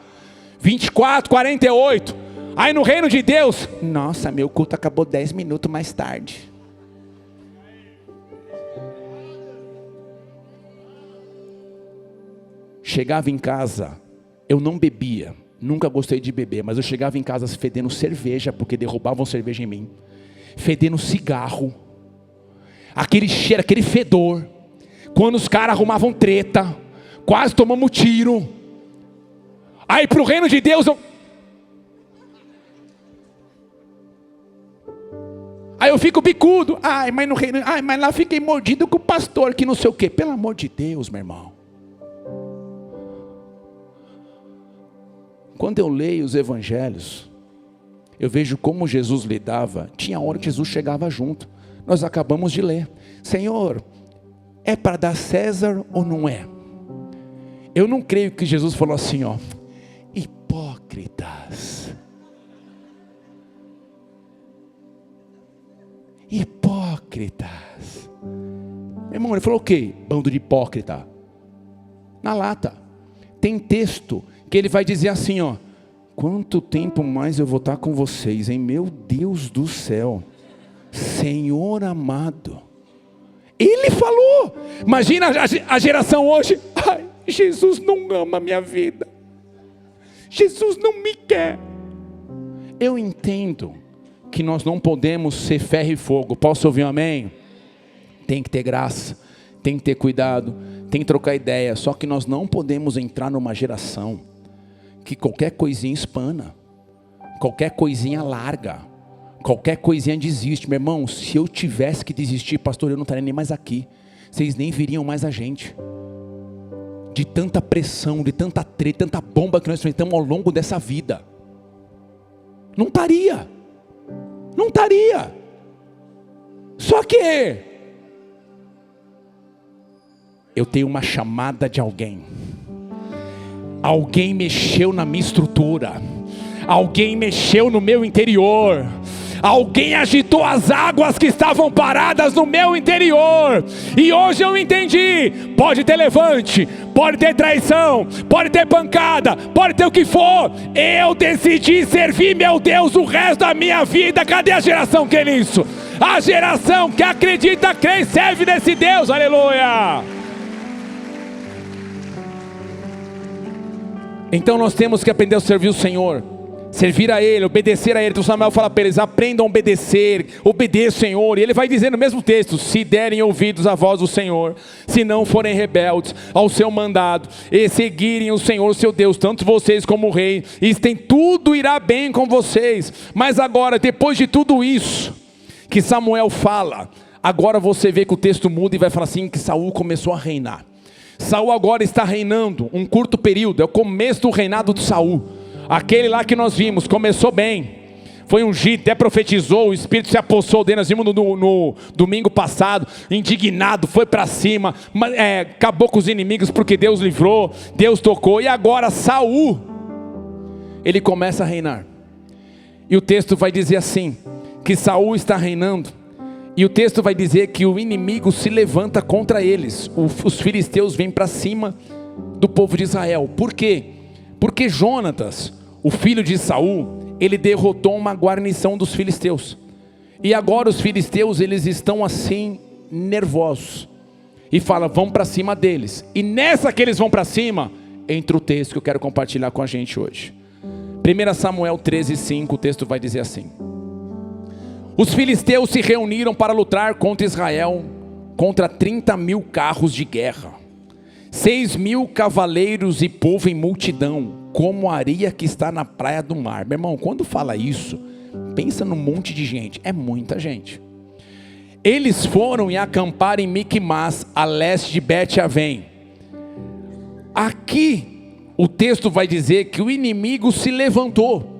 24, 48. Aí no reino de Deus, nossa, meu culto acabou 10 minutos mais tarde. Chegava em casa, eu não bebia, nunca gostei de beber, mas eu chegava em casa fedendo cerveja, porque derrubavam cerveja em mim, fedendo cigarro, aquele cheiro, aquele fedor, quando os caras arrumavam treta, quase tomamos tiro. Aí para o reino de Deus aí eu fico bicudo, mas no reino, mas lá fiquei mordido com o pastor, que não sei o quê. Pelo amor de Deus, meu irmão. Quando eu leio os evangelhos, eu vejo como Jesus lidava. Tinha hora que Jesus chegava junto. Nós acabamos de ler. Senhor, é para dar César ou não é? Eu não creio que Jesus falou assim, hipócritas. Hipócritas. Meu irmão, ele falou o quê? Bando de hipócrita. Na lata. Tem texto que ele vai dizer assim, quanto tempo mais eu vou estar com vocês, hein? Meu Deus do céu, Senhor amado. Ele falou. Imagina a geração hoje, Jesus não ama a minha vida, Jesus não me quer. Eu entendo que nós não podemos ser ferro e fogo. Posso ouvir um amém? Tem que ter graça, tem que ter cuidado, tem que trocar ideia. Só que nós não podemos entrar numa geração que qualquer coisinha espana, qualquer coisinha larga, qualquer coisinha desiste. Meu irmão, se eu tivesse que desistir, pastor, eu não estaria nem mais aqui. Vocês nem viriam mais a gente. De tanta pressão, de tanta treta, tanta bomba que nós enfrentamos ao longo dessa vida. Não estaria. Não estaria. Só que eu tenho uma chamada de alguém. Alguém mexeu na minha estrutura. Alguém mexeu no meu interior. Alguém agitou as águas que estavam paradas no meu interior. E hoje eu entendi. Pode ter levante, pode ter traição, pode ter pancada, pode ter o que for. Eu decidi servir meu Deus o resto da minha vida. Cadê a geração que é isso? A geração que acredita, crê e serve nesse Deus. Aleluia. Então nós temos que aprender a servir o Senhor, servir a Ele, obedecer a Ele. Então Samuel fala para eles: aprendam a obedecer, obedeça o Senhor. E ele vai dizer no mesmo texto: se derem ouvidos à voz do Senhor, se não forem rebeldes ao seu mandado, e seguirem o Senhor seu Deus, tanto vocês como o rei, tudo irá bem com vocês. Mas agora, depois de tudo isso que Samuel fala, agora você vê que o texto muda e vai falar assim: que Saul começou a reinar. Saul agora está reinando um curto período, é o começo do reinado de Saul. Aquele lá que nós vimos, começou bem, foi ungido, até profetizou, o Espírito se apossou dele. Nós vimos no domingo passado, indignado, foi para cima, acabou com os inimigos porque Deus livrou, Deus tocou. E agora Saul, ele começa a reinar. E o texto vai dizer assim, que Saul está reinando. E o texto vai dizer que o inimigo se levanta contra eles. Os filisteus vêm para cima do povo de Israel. Por quê? Porque Jonatas, o filho de Saul, ele derrotou uma guarnição dos filisteus. E agora os filisteus, eles estão assim, nervosos. E fala: vão para cima deles. E nessa que eles vão para cima, entra o texto que eu quero compartilhar com a gente hoje. 1 Samuel 13:5, o texto vai dizer assim: os filisteus se reuniram para lutar contra Israel, contra 30.000 carros de guerra, 6.000 cavaleiros e povo em multidão, como a areia que está na praia do mar. Meu irmão, quando fala isso, pensa num monte de gente, é muita gente. Eles foram e acamparam em Miquimás, a leste de Bet-Avém. Aqui, o texto vai dizer que o inimigo se levantou.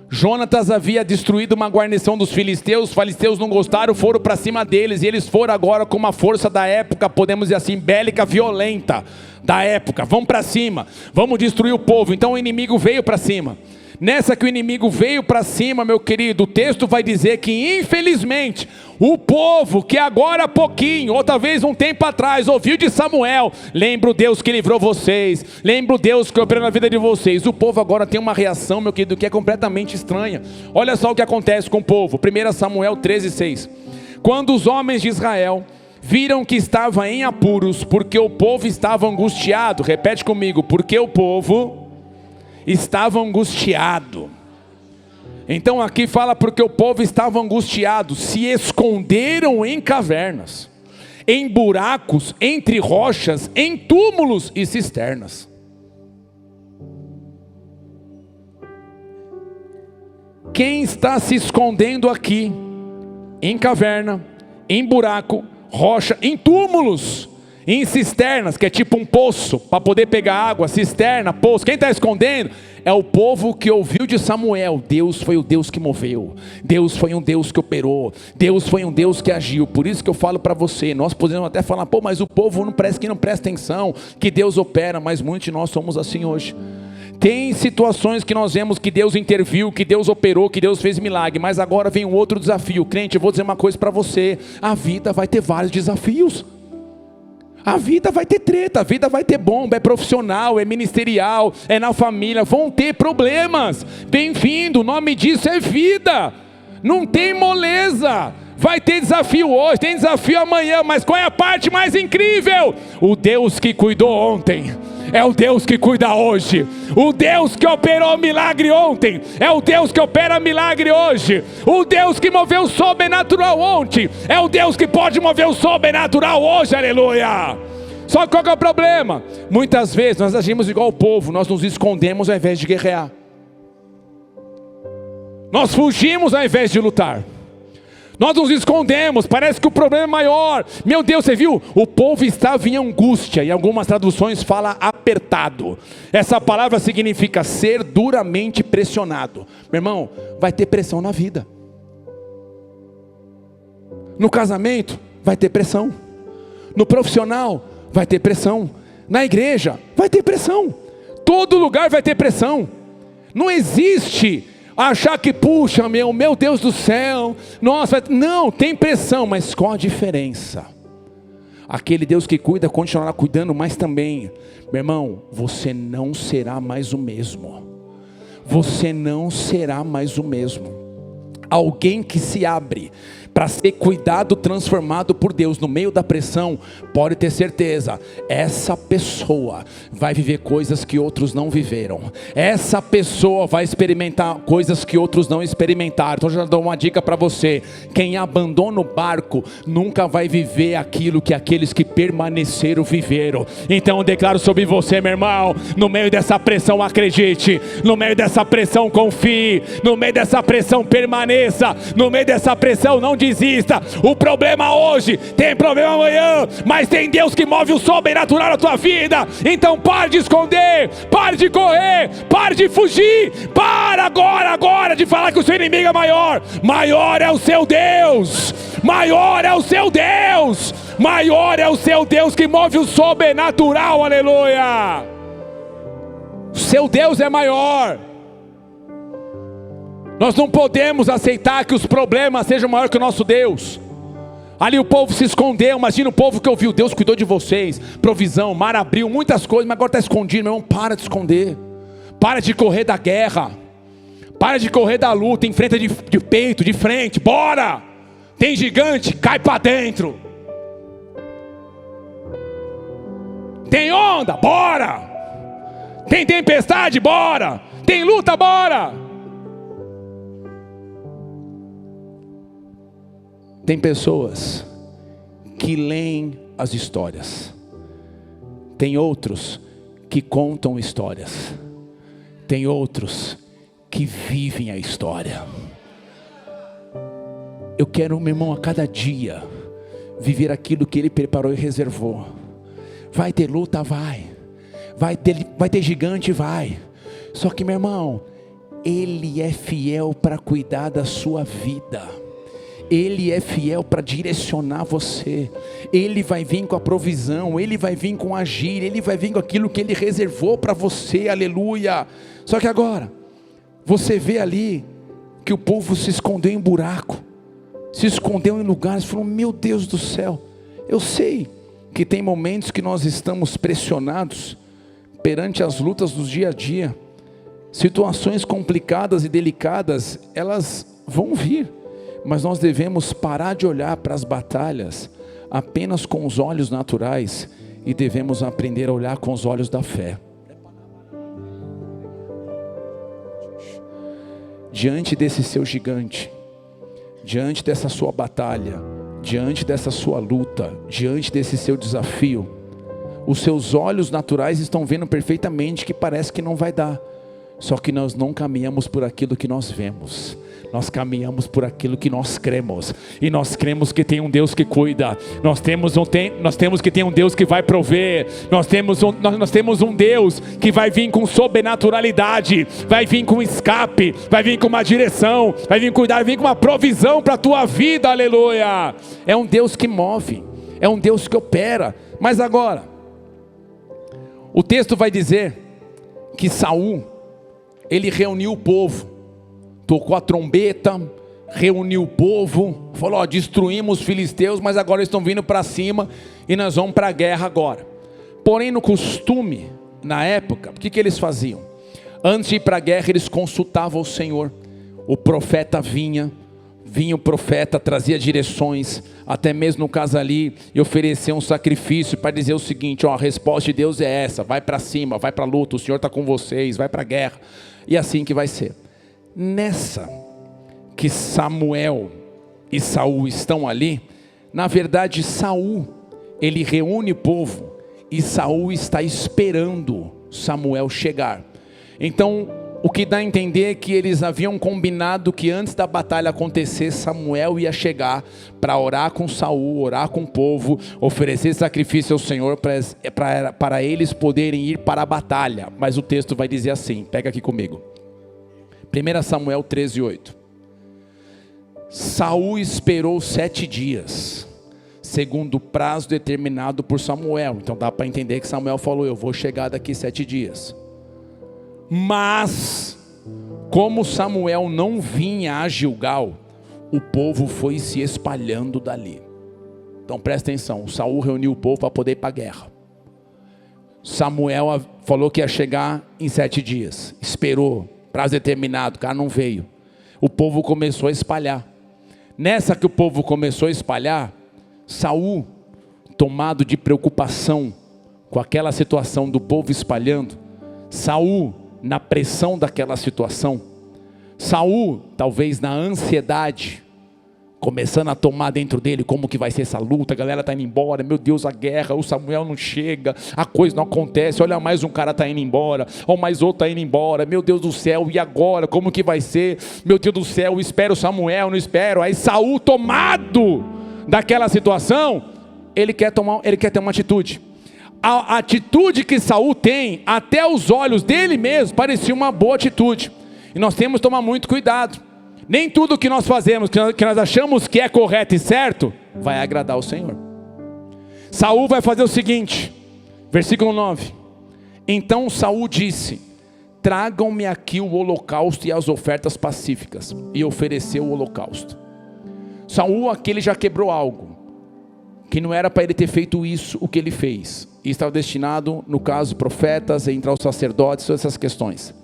Jonatas havia destruído uma guarnição dos filisteus. Os filisteus não gostaram, foram para cima deles. E eles foram agora com uma força da época, podemos dizer assim, bélica, violenta da época. Vamos para cima, vamos destruir o povo. Então o inimigo veio para cima. Nessa que o inimigo veio para cima, meu querido, o texto vai dizer que infelizmente o povo que agora há pouquinho, ou talvez um tempo atrás, ouviu de Samuel: lembra o Deus que livrou vocês, lembra o Deus que operou na vida de vocês. O povo agora tem uma reação, meu querido, que é completamente estranha. Olha só o que acontece com o povo. 1 Samuel 13:6. Quando os homens de Israel viram que estava em apuros, porque o povo estava angustiado. Repete comigo: porque o povo estava angustiado. Então aqui fala porque o povo estava angustiado, se esconderam em cavernas, em buracos, entre rochas, em túmulos e cisternas. Quem está se escondendo aqui? Em caverna, em buraco, rocha, em túmulos, em cisternas, que é tipo um poço, para poder pegar água, cisterna, poço. Quem está escondendo? É o povo que ouviu de Samuel: Deus foi o Deus que moveu, Deus foi um Deus que operou, Deus foi um Deus que agiu. Por isso que eu falo para você, nós podemos até falar: pô, mas o povo não presta atenção, que Deus opera. Mas muitos de nós somos assim hoje. Tem situações que nós vemos que Deus interviu, que Deus operou, que Deus fez milagre. Mas agora vem um outro desafio. Crente, eu vou dizer uma coisa para você: a vida vai ter vários desafios. A vida vai ter treta, a vida vai ter bomba, é profissional, é ministerial, é na família, vão ter problemas. Bem-vindo, o nome disso é vida, não tem moleza. Vai ter desafio hoje, tem desafio amanhã, mas qual é a parte mais incrível? O Deus que cuidou ontem é o Deus que cuida hoje. O Deus que operou milagre ontem é o Deus que opera milagre hoje. O Deus que moveu o sobrenatural ontem é o Deus que pode mover o sobrenatural hoje, aleluia. Só que qual que é o problema? Muitas vezes nós agimos igual o povo, nós nos escondemos ao invés de guerrear. Nós fugimos ao invés de lutar. Nós nos escondemos, parece que o problema é maior. Meu Deus, você viu? O povo estava em angústia. Em algumas traduções fala apertado. Essa palavra significa ser duramente pressionado. Meu irmão, vai ter pressão na vida. No casamento, vai ter pressão. No profissional, vai ter pressão. Na igreja, vai ter pressão. Todo lugar vai ter pressão. Não existe achar que, puxa, meu Deus do céu, nossa, não, tem pressão, mas qual a diferença? Aquele Deus que cuida, continuará cuidando, mas também, meu irmão, você não será mais o mesmo. Você não será mais o mesmo. Alguém que se abre para ser cuidado, transformado por Deus no meio da pressão, pode ter certeza, essa pessoa vai viver coisas que outros não viveram. Essa pessoa vai experimentar coisas que outros não experimentaram. Então já dou uma dica para você: quem abandona o barco nunca vai viver aquilo que aqueles que permaneceram viveram. Então eu declaro sobre você, meu irmão, no meio dessa pressão acredite, no meio dessa pressão confie, no meio dessa pressão permaneça, no meio dessa pressão não desista. O problema hoje, tem problema amanhã, mas tem Deus que move o sobrenatural na tua vida. Então pare de esconder, pare de correr, pare de fugir, para agora de falar que o seu inimigo é maior. Maior é o seu Deus, maior é o seu Deus, maior é o seu Deus que move o sobrenatural, aleluia. O seu Deus é maior. Nós não podemos aceitar que os problemas sejam maiores que o nosso Deus. Ali o povo se escondeu. Imagina o povo que ouviu: Deus cuidou de vocês, provisão, mar abriu, muitas coisas, mas agora está escondido. Meu irmão, para de esconder. Para de correr da guerra. Para de correr da luta. Enfrenta de peito, de frente, bora. Tem gigante, cai para dentro. Tem onda, bora. Tem tempestade, bora. Tem luta, bora. Tem pessoas que leem as histórias. Tem outros que contam histórias. Tem outros que vivem a história. Eu quero, meu irmão, a cada dia viver aquilo que Ele preparou e reservou. Vai ter luta? Vai ter gigante? Vai. Só que, meu irmão, Ele é fiel para cuidar da sua vida. Ele é fiel para direcionar você. Ele vai vir com a provisão, Ele vai vir com o agir, Ele vai vir com aquilo que Ele reservou para você, aleluia. Só que agora, você vê ali que o povo se escondeu em buraco, se escondeu em lugares, falou: meu Deus do céu. Eu sei que tem momentos que nós estamos pressionados perante as lutas do dia a dia. Situações complicadas e delicadas, elas vão vir. Mas nós devemos parar de olhar para as batalhas apenas com os olhos naturais e devemos aprender a olhar com os olhos da fé. Diante desse seu gigante, diante dessa sua batalha, diante dessa sua luta, diante desse seu desafio, os seus olhos naturais estão vendo perfeitamente que parece que não vai dar. Só que nós não caminhamos por aquilo que nós vemos. Nós caminhamos por aquilo que nós cremos. E nós cremos que tem um Deus que cuida. Nós temos que ter um Deus que vai prover. Nós temos um Deus que vai vir com sobrenaturalidade. Vai vir com escape. Vai vir com uma direção. Vai vir cuidar. Vai vir com uma provisão para a tua vida. Aleluia. É um Deus que move. É um Deus que opera. Mas agora, o texto vai dizer que Saul, ele reuniu o povo. Tocou a trombeta, reuniu o povo, falou: ó, destruímos os filisteus, mas agora eles estão vindo para cima e nós vamos para a guerra agora. Porém, no costume, na época, o que eles faziam? Antes de ir para a guerra, eles consultavam o Senhor. O profeta vinha, vinha o profeta, trazia direções, até mesmo no caso ali, e oferecia um sacrifício para dizer o seguinte: ó, a resposta de Deus é essa, vai para cima, vai para a luta, o Senhor está com vocês, vai para a guerra, e assim que vai ser. Nessa que Samuel e Saul estão ali, na verdade Saul, ele reúne o povo, e Saul está esperando Samuel chegar. Então, o que dá a entender é que eles haviam combinado que antes da batalha acontecer, Samuel ia chegar para orar com Saul, orar com o povo, oferecer sacrifício ao Senhor para eles poderem ir para a batalha. Mas o texto vai dizer assim, pega aqui comigo. 1 Samuel 13:8. Saul esperou 7 dias, segundo o prazo determinado por Samuel. Então dá para entender que Samuel falou: eu vou chegar daqui 7 dias. Mas, como Samuel não vinha a Gilgal, o povo foi se espalhando dali. Então presta atenção, Saul reuniu o povo para poder ir para a guerra. Samuel falou que ia chegar em 7 dias, esperou, prazo determinado, o cara não veio. O povo começou a espalhar. Nessa que o povo começou a espalhar, Saul, tomado de preocupação com aquela situação do povo espalhando, Saul, na pressão daquela situação, Saul, talvez na ansiedade, começando a tomar dentro dele como que vai ser essa luta, a galera está indo embora, meu Deus, a guerra, o Samuel não chega, a coisa não acontece, olha, mais um cara está indo embora, ou mais outro está indo embora, meu Deus do céu, e agora, como que vai ser, meu Deus do céu, espero Samuel, não espero. Aí Saul, tomado daquela situação, ele quer ter uma atitude. A atitude que Saul tem, até os olhos dele mesmo, parecia uma boa atitude. E nós temos que tomar muito cuidado. Nem tudo que nós fazemos, que nós achamos que é correto e certo, vai agradar ao Senhor. Saul vai fazer o seguinte, versículo 9. Então Saul disse: tragam-me aqui o holocausto e as ofertas pacíficas. E ofereceu o holocausto. Saul, aquele já quebrou algo, que não era para ele ter feito isso, o que ele fez. E estava destinado, no caso, profetas, entrar os sacerdotes, todas essas questões.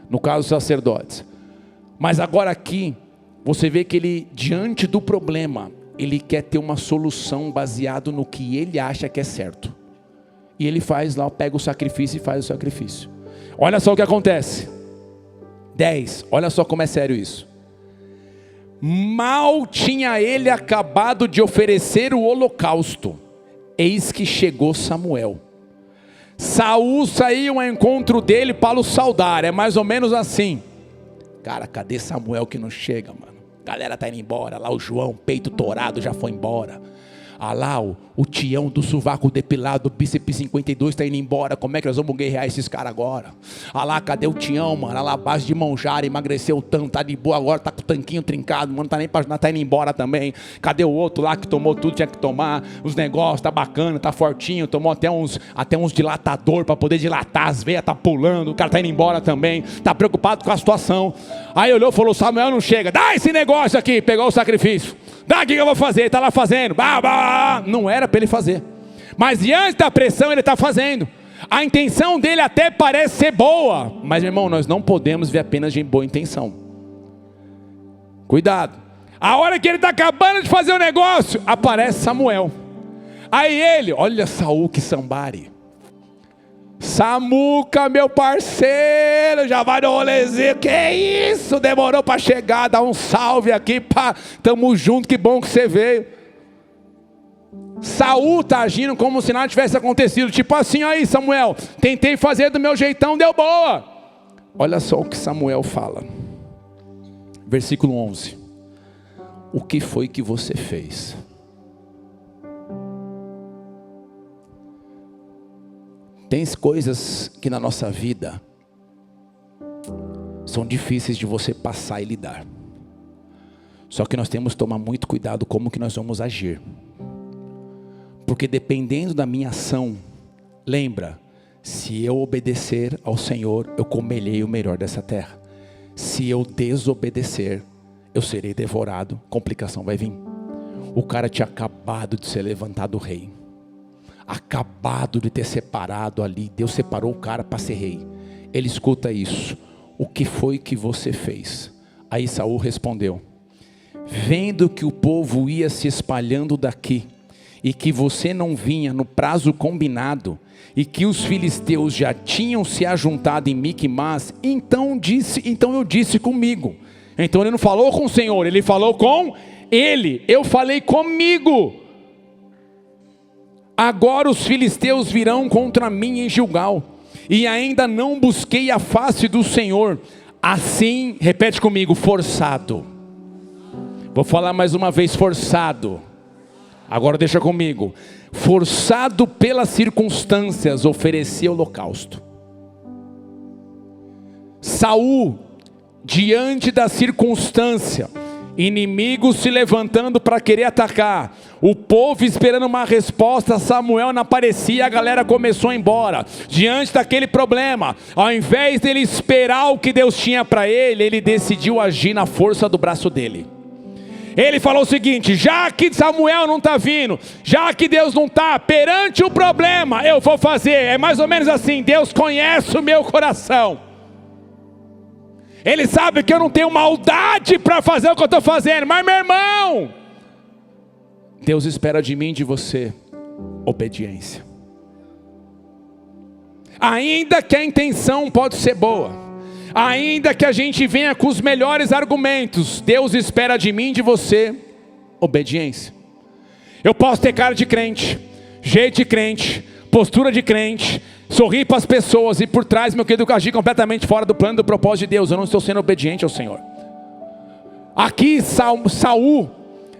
No caso, os sacerdotes. Mas agora aqui, você vê que ele, diante do problema, ele quer ter uma solução baseado no que ele acha que é certo. E ele faz lá, pega o sacrifício e faz o sacrifício. Olha só o que acontece. 10, olha só como é sério isso. Mal tinha ele acabado de oferecer o holocausto, eis que chegou Samuel. Saul saiu ao encontro dele para o saudar. É mais ou menos assim: cara, cadê Samuel que não chega, mano? Galera tá indo embora. Lá o João, peito torado, já foi embora. Ah lá, o Tião do sovaco depilado, bíceps 52 tá indo embora. Como é que nós vamos guerrear esses caras agora? Ah lá, cadê o Tião, mano? Ah lá, base de Monjara, emagreceu tanto, tá de boa agora, tá com o tanquinho trincado, mano, tá nem pra tá indo embora também. Cadê o outro lá que tomou tudo, tinha que tomar os negócios, tá bacana, tá fortinho, tomou até uns dilatador pra poder dilatar as veias, tá pulando, o cara tá indo embora também, tá preocupado com a situação. Aí olhou e falou: Samuel não chega, dá esse negócio aqui, pegou o sacrifício. Daqui que eu vou fazer, está lá fazendo. Não era para ele fazer, mas diante da pressão ele está fazendo. A intenção dele até parece ser boa, mas irmão, nós não podemos ver apenas de boa intenção. Cuidado. A hora que ele está acabando de fazer o negócio, aparece Samuel. Aí ele, olha Saul que sambare. Samuca, meu parceiro, já vai no rolezinho. Que isso, demorou para chegar, dá um salve aqui, pá, tamo junto, que bom que você veio. Saul está agindo como se nada tivesse acontecido, tipo assim: aí Samuel, tentei fazer do meu jeitão, deu boa. Olha só o que Samuel fala, versículo 11: o que foi que você fez? Tem coisas que na nossa vida são difíceis de você passar e lidar. Só que nós temos que tomar muito cuidado como que nós vamos agir. Porque dependendo da minha ação, lembra, se eu obedecer ao Senhor, eu comerei o melhor dessa terra. Se eu desobedecer, eu serei devorado, complicação vai vir. O cara tinha acabado de ser levantado rei. Acabado de ter separado ali, Deus separou o cara para ser rei. Ele escuta isso: o que foi que você fez? Aí Saul respondeu: vendo que o povo ia se espalhando daqui, e que você não vinha no prazo combinado, e que os filisteus já tinham se ajuntado em Miquimás, então eu disse comigo. Então ele não falou com o Senhor, ele falou com ele. Eu falei comigo. Agora os filisteus virão contra mim em Gilgal, e ainda não busquei a face do Senhor. Assim, repete comigo, forçado. Vou falar mais uma vez, forçado. Agora deixa comigo. Forçado pelas circunstâncias, ofereci holocausto. Saul, diante da circunstância, inimigos se levantando para querer atacar, o povo esperando uma resposta, Samuel não aparecia, a galera começou a ir embora. Diante daquele problema, ao invés dele esperar o que Deus tinha para ele, ele decidiu agir na força do braço dele. Ele falou o seguinte: já que Samuel não está vindo, já que Deus não está, perante o problema, eu vou fazer. É mais ou menos assim, Deus conhece o meu coração. Ele sabe que eu não tenho maldade para fazer o que eu estou fazendo. Mas meu irmão, Deus espera de mim e de você obediência. Ainda que a intenção pode ser boa, ainda que a gente venha com os melhores argumentos, Deus espera de mim e de você obediência. Eu posso ter cara de crente, jeito de crente, postura de crente, sorrir para as pessoas, e por trás, meu querido, agir completamente fora do plano e do propósito de Deus. Eu não estou sendo obediente ao Senhor. Aqui Saul,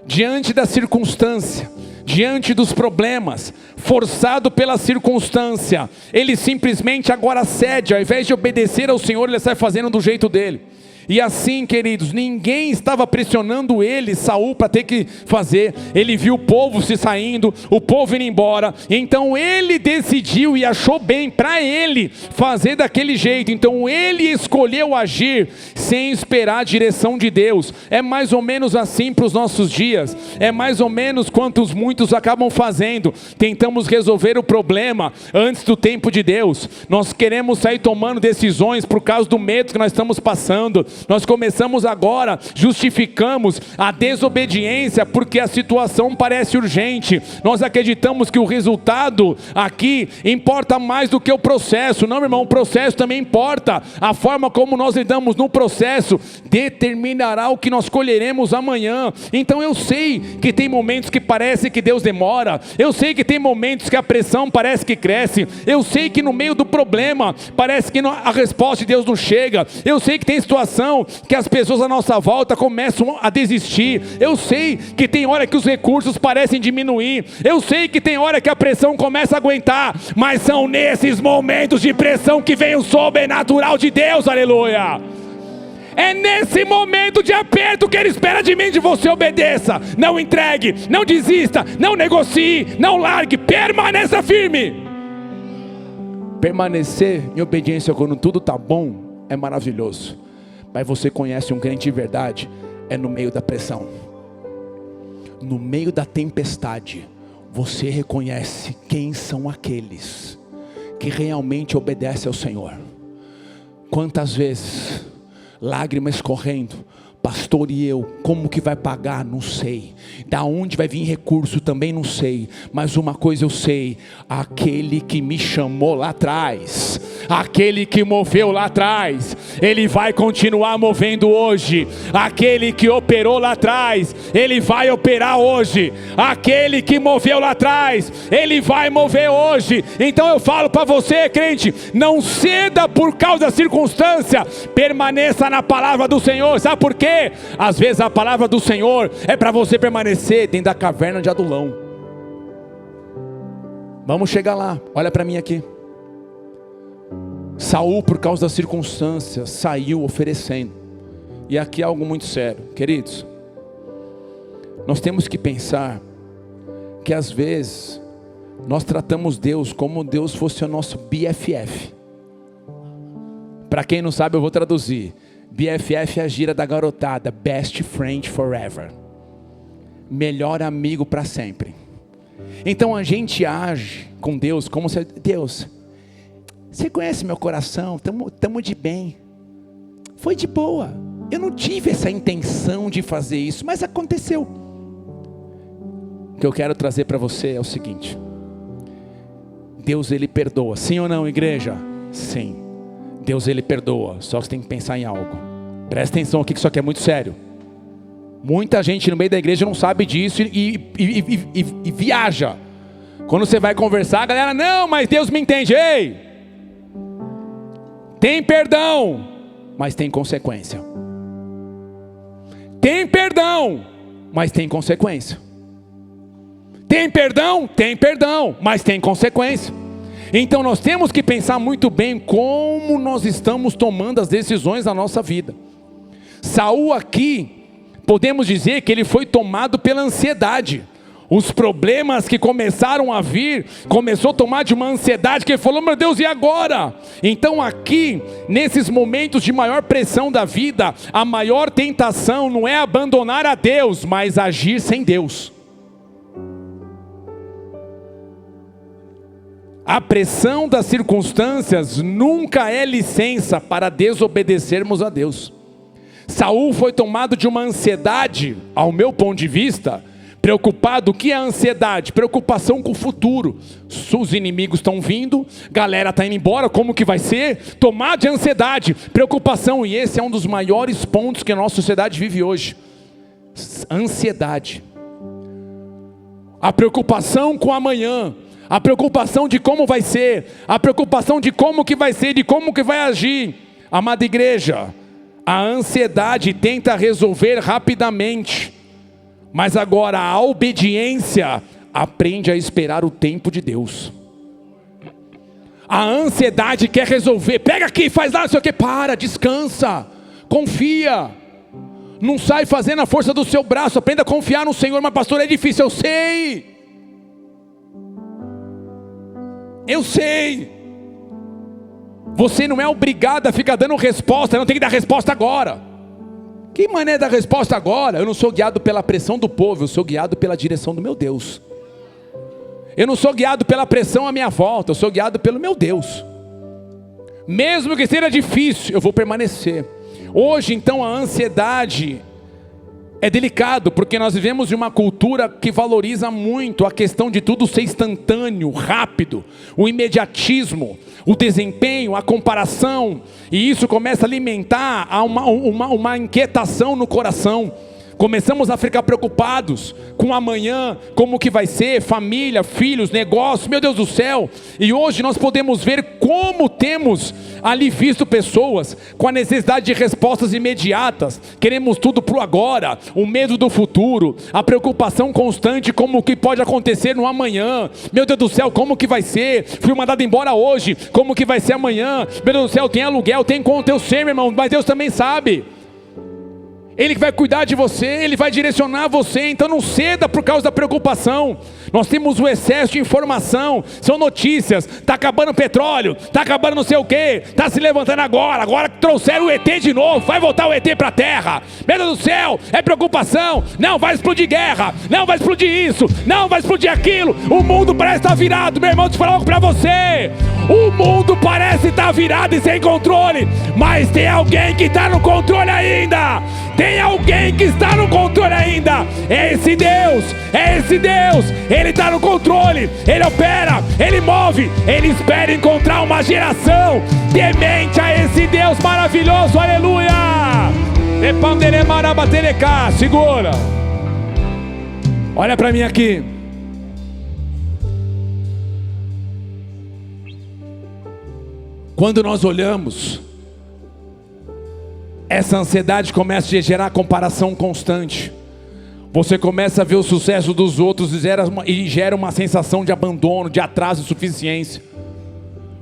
diante da circunstância, diante dos problemas, forçado pela circunstância, ele simplesmente agora cede. Ao invés de obedecer ao Senhor, ele sai fazendo do jeito dele. E assim, queridos, ninguém estava pressionando ele, Saul, para ter que fazer. Ele viu o povo se saindo, o povo indo embora, então ele decidiu e achou bem para ele fazer daquele jeito. Então ele escolheu agir sem esperar a direção de Deus. É mais ou menos assim para os nossos dias. É mais ou menos quantos muitos acabam fazendo. Tentamos resolver o problema antes do tempo de Deus. Nós queremos sair tomando decisões por causa do medo que nós estamos passando. Nós começamos agora, justificamos a desobediência porque a situação parece urgente. Nós acreditamos que o resultado aqui importa mais do que o processo. Não, meu irmão, o processo também importa. A forma como nós lidamos no processo determinará o que nós colheremos amanhã. Então eu sei que tem momentos que parece que Deus demora. Eu sei que tem momentos que a pressão parece que cresce. Eu sei que no meio do problema parece que a resposta de Deus não chega. Eu sei que tem situação que as pessoas à nossa volta começam a desistir. Eu sei que tem hora que os recursos parecem diminuir. Eu sei que tem hora que a pressão começa a aguentar. Mas são nesses momentos de pressão que vem o sobrenatural de Deus, aleluia. É nesse momento de aperto que Ele espera de mim, de você. Obedeça, não entregue, não desista, não negocie, não largue, permaneça firme. Permanecer em obediência quando tudo está bom é maravilhoso. Mas você conhece um crente de verdade é no meio da pressão, no meio da tempestade. Você reconhece quem são aqueles que realmente obedecem ao Senhor. Quantas vezes, lágrimas correndo, pastor, e eu, como que vai pagar? Não sei. Da onde vai vir recurso? Também não sei. Mas uma coisa eu sei: aquele que me chamou lá atrás, aquele que moveu lá atrás, Ele vai continuar movendo hoje. Aquele que operou lá atrás, Ele vai operar hoje. Aquele que moveu lá atrás, Ele vai mover hoje. Então eu falo para você, crente, não ceda por causa da circunstância, permaneça na palavra do Senhor. Sabe por quê? Às vezes a palavra do Senhor é para você permanecer dentro da caverna de Adulão. Vamos chegar lá, olha para mim aqui. Saul, por causa das circunstâncias, saiu oferecendo. E aqui é algo muito sério, queridos. Nós temos que pensar que às vezes nós tratamos Deus como Deus fosse o nosso BFF. Para quem não sabe, eu vou traduzir. BFF é a gíria da garotada, Best Friend Forever, melhor amigo para sempre. Então a gente age com Deus como se: Deus, você conhece meu coração, estamos de bem, foi de boa, eu não tive essa intenção de fazer isso, mas aconteceu. O que eu quero trazer para você é o seguinte: Deus, Ele perdoa, sim ou não, igreja? Sim, Deus, Ele perdoa, só que você tem que pensar em algo. Presta atenção aqui que isso aqui é muito sério. Muita gente no meio da igreja não sabe disso e viaja. Quando você vai conversar, a galera, não, mas Deus me entende. Ei, tem perdão, mas tem consequência. Tem perdão, mas tem consequência. Tem perdão, mas tem consequência. Então nós temos que pensar muito bem como nós estamos tomando as decisões na nossa vida. Saul aqui, podemos dizer que ele foi tomado pela ansiedade. Os problemas que começaram a vir, começou a tomar de uma ansiedade, que ele falou, meu Deus, e agora? Então aqui, nesses momentos de maior pressão da vida, a maior tentação não é abandonar a Deus, mas agir sem Deus. A pressão das circunstâncias nunca é licença para desobedecermos a Deus. Saul foi tomado de uma ansiedade, ao meu ponto de vista, preocupado. O que é ansiedade? Preocupação com o futuro. Os inimigos estão vindo, galera está indo embora, como que vai ser? Tomado de ansiedade, preocupação, e esse é um dos maiores pontos que a nossa sociedade vive hoje. Ansiedade. A preocupação com amanhã, a preocupação de como vai ser, a preocupação de como que vai ser, de como que vai agir. Amada igreja, a ansiedade tenta resolver rapidamente, mas agora a obediência aprende a esperar o tempo de Deus. A ansiedade quer resolver, pega aqui, faz lá, não sei o que, para, descansa, confia, não sai fazendo a força do seu braço, aprenda a confiar no Senhor. Mas pastor, é difícil, eu sei, você não é obrigado a ficar dando resposta, não tem que dar resposta agora. Que maneira dar resposta agora? Eu não sou guiado pela pressão do povo, eu sou guiado pela direção do meu Deus. Eu não sou guiado pela pressão à minha volta, eu sou guiado pelo meu Deus. Mesmo que seja difícil, eu vou permanecer. Hoje então a ansiedade é delicado, porque nós vivemos em uma cultura que valoriza muito a questão de tudo ser instantâneo, rápido, o imediatismo, o desempenho, a comparação, e isso começa a alimentar uma inquietação no coração. Começamos a ficar preocupados com amanhã, como que vai ser, família, filhos, negócios, meu Deus do céu. E hoje nós podemos ver como temos ali visto pessoas com a necessidade de respostas imediatas. Queremos tudo para o agora, o medo do futuro, a preocupação constante como que pode acontecer no amanhã. Meu Deus do céu, como que vai ser? Fui mandado embora hoje, como que vai ser amanhã? Meu Deus do céu, tem aluguel, tem conta, eu sei, meu irmão, mas Deus também sabe. Ele vai cuidar de você, Ele vai direcionar você, então não ceda por causa da preocupação. Nós temos o excesso de informação, são notícias, está acabando o petróleo, está acabando não sei o que, está se levantando agora trouxeram o ET de novo, vai voltar o ET para a terra, meu Deus do céu, é preocupação, não, vai explodir guerra, não, vai explodir isso, não, vai explodir aquilo, o mundo parece estar virado, meu irmão, deixa eu falar algo para você, o mundo parece estar virado e sem controle, mas tem alguém que está no controle ainda, tem alguém que está no controle ainda, é esse Deus, Ele está no controle, Ele opera, Ele move, Ele espera encontrar uma geração temente a esse Deus maravilhoso, aleluia, segura, olha para mim aqui, quando nós olhamos, essa ansiedade começa a gerar comparação constante. Você começa a ver o sucesso dos outros e gera uma sensação de abandono, de atraso e insuficiência.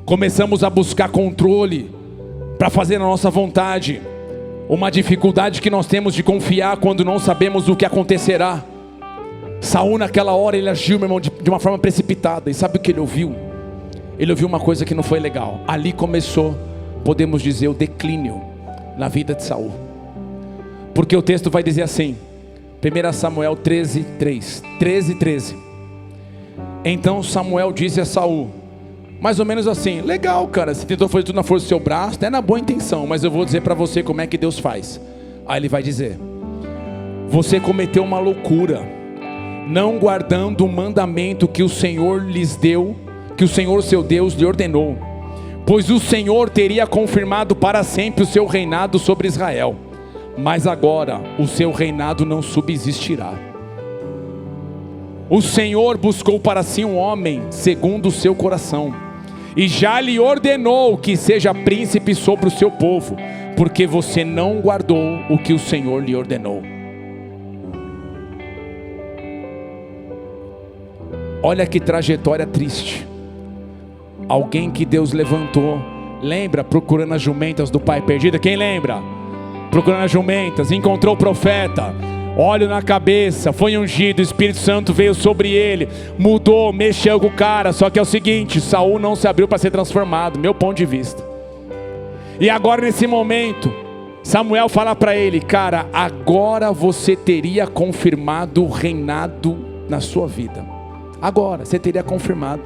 Começamos a buscar controle para fazer a nossa vontade. Uma dificuldade que nós temos de confiar quando não sabemos o que acontecerá. Saul naquela hora ele agiu, meu irmão, de uma forma precipitada. E sabe o que ele ouviu? Ele ouviu uma coisa que não foi legal. Ali começou, podemos dizer, o declínio na vida de Saul. Porque o texto vai dizer assim, 1 Samuel 13:13. Então Samuel disse a Saul, mais ou menos assim, legal cara, você tentou fazer tudo na força do seu braço, até na boa intenção, mas eu vou dizer para você como é que Deus faz. Aí ele vai dizer: você cometeu uma loucura, não guardando o mandamento que o Senhor lhes deu, que o Senhor seu Deus lhe ordenou, pois o Senhor teria confirmado para sempre o seu reinado sobre Israel, mas agora o seu reinado não subsistirá. O Senhor buscou para si um homem segundo o seu coração, e já lhe ordenou que seja príncipe sobre o seu povo, porque você não guardou o que o Senhor lhe ordenou. Olha que trajetória triste. Alguém que Deus levantou, lembra, procurando as jumentas do pai perdido? Quem lembra? Procurando as jumentas, encontrou o profeta, óleo na cabeça, foi ungido, o Espírito Santo veio sobre ele, mudou, mexeu com o cara. Só que é o seguinte, Saul não se abriu para ser transformado, meu ponto de vista. E agora nesse momento, Samuel fala para ele: cara, agora você teria confirmado o reinado na sua vida. Agora, você teria confirmado.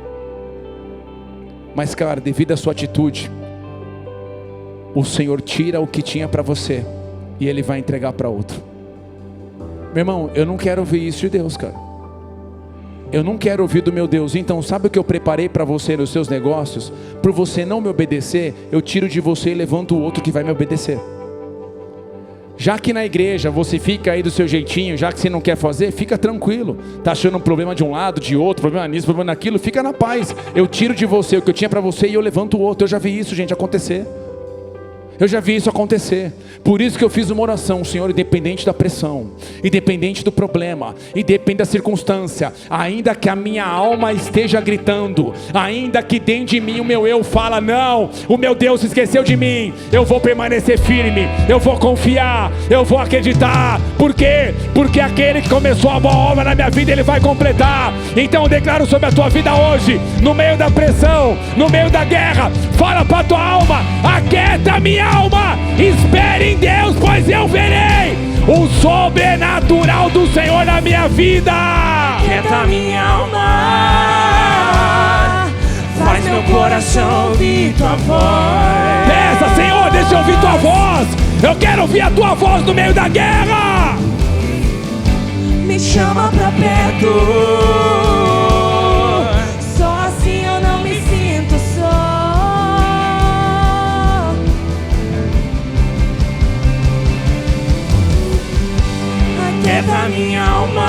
Mas cara, devido à sua atitude, o Senhor tira o que tinha para você e Ele vai entregar para outro. Meu irmão, eu não quero ouvir isso de Deus, cara. Eu não quero ouvir do meu Deus: então sabe o que eu preparei para você nos seus negócios? Por você não me obedecer, eu tiro de você e levanto o outro que vai me obedecer. Já que na igreja você fica aí do seu jeitinho, já que você não quer fazer, fica tranquilo. Está achando um problema de um lado, de outro, problema nisso, problema naquilo, fica na paz. Eu tiro de você o que eu tinha para você e eu levanto o outro. Eu já vi isso, gente, acontecer. Eu já vi isso acontecer. Por isso que eu fiz uma oração: Senhor, independente da pressão, independente do problema, independente da circunstância, ainda que a minha alma esteja gritando, ainda que dentro de mim o meu eu fala: não, o meu Deus esqueceu de mim, eu vou permanecer firme, eu vou confiar, eu vou acreditar. Por quê? Porque aquele que começou a boa obra na minha vida, Ele vai completar. Então eu declaro sobre a tua vida hoje, no meio da pressão, no meio da guerra, fala para a tua alma: aquieta minha alma, espere em Deus, pois eu verei o sobrenatural do Senhor na minha vida. Aquieta minha alma, faz meu coração ouvir tua voz. Peça: Senhor, deixa eu ouvir tua voz. Eu quero ouvir a tua voz no meio da guerra. Me chama pra perto, só assim eu não me sinto só. Aquieta minha alma,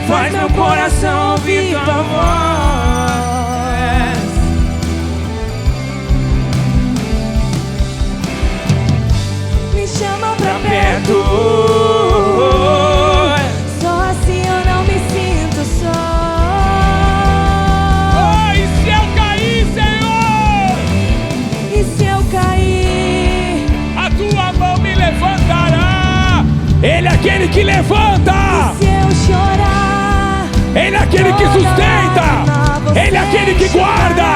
faz meu coração ouvir tua voz. Me chama pra perto, só assim eu não me sinto só. Oh, e se eu cair, Senhor? E se eu cair, A tua mão me levantará. Ele é aquele que levanta. se eu chorar, Ele é aquele que sustenta. Ele é aquele que guarda.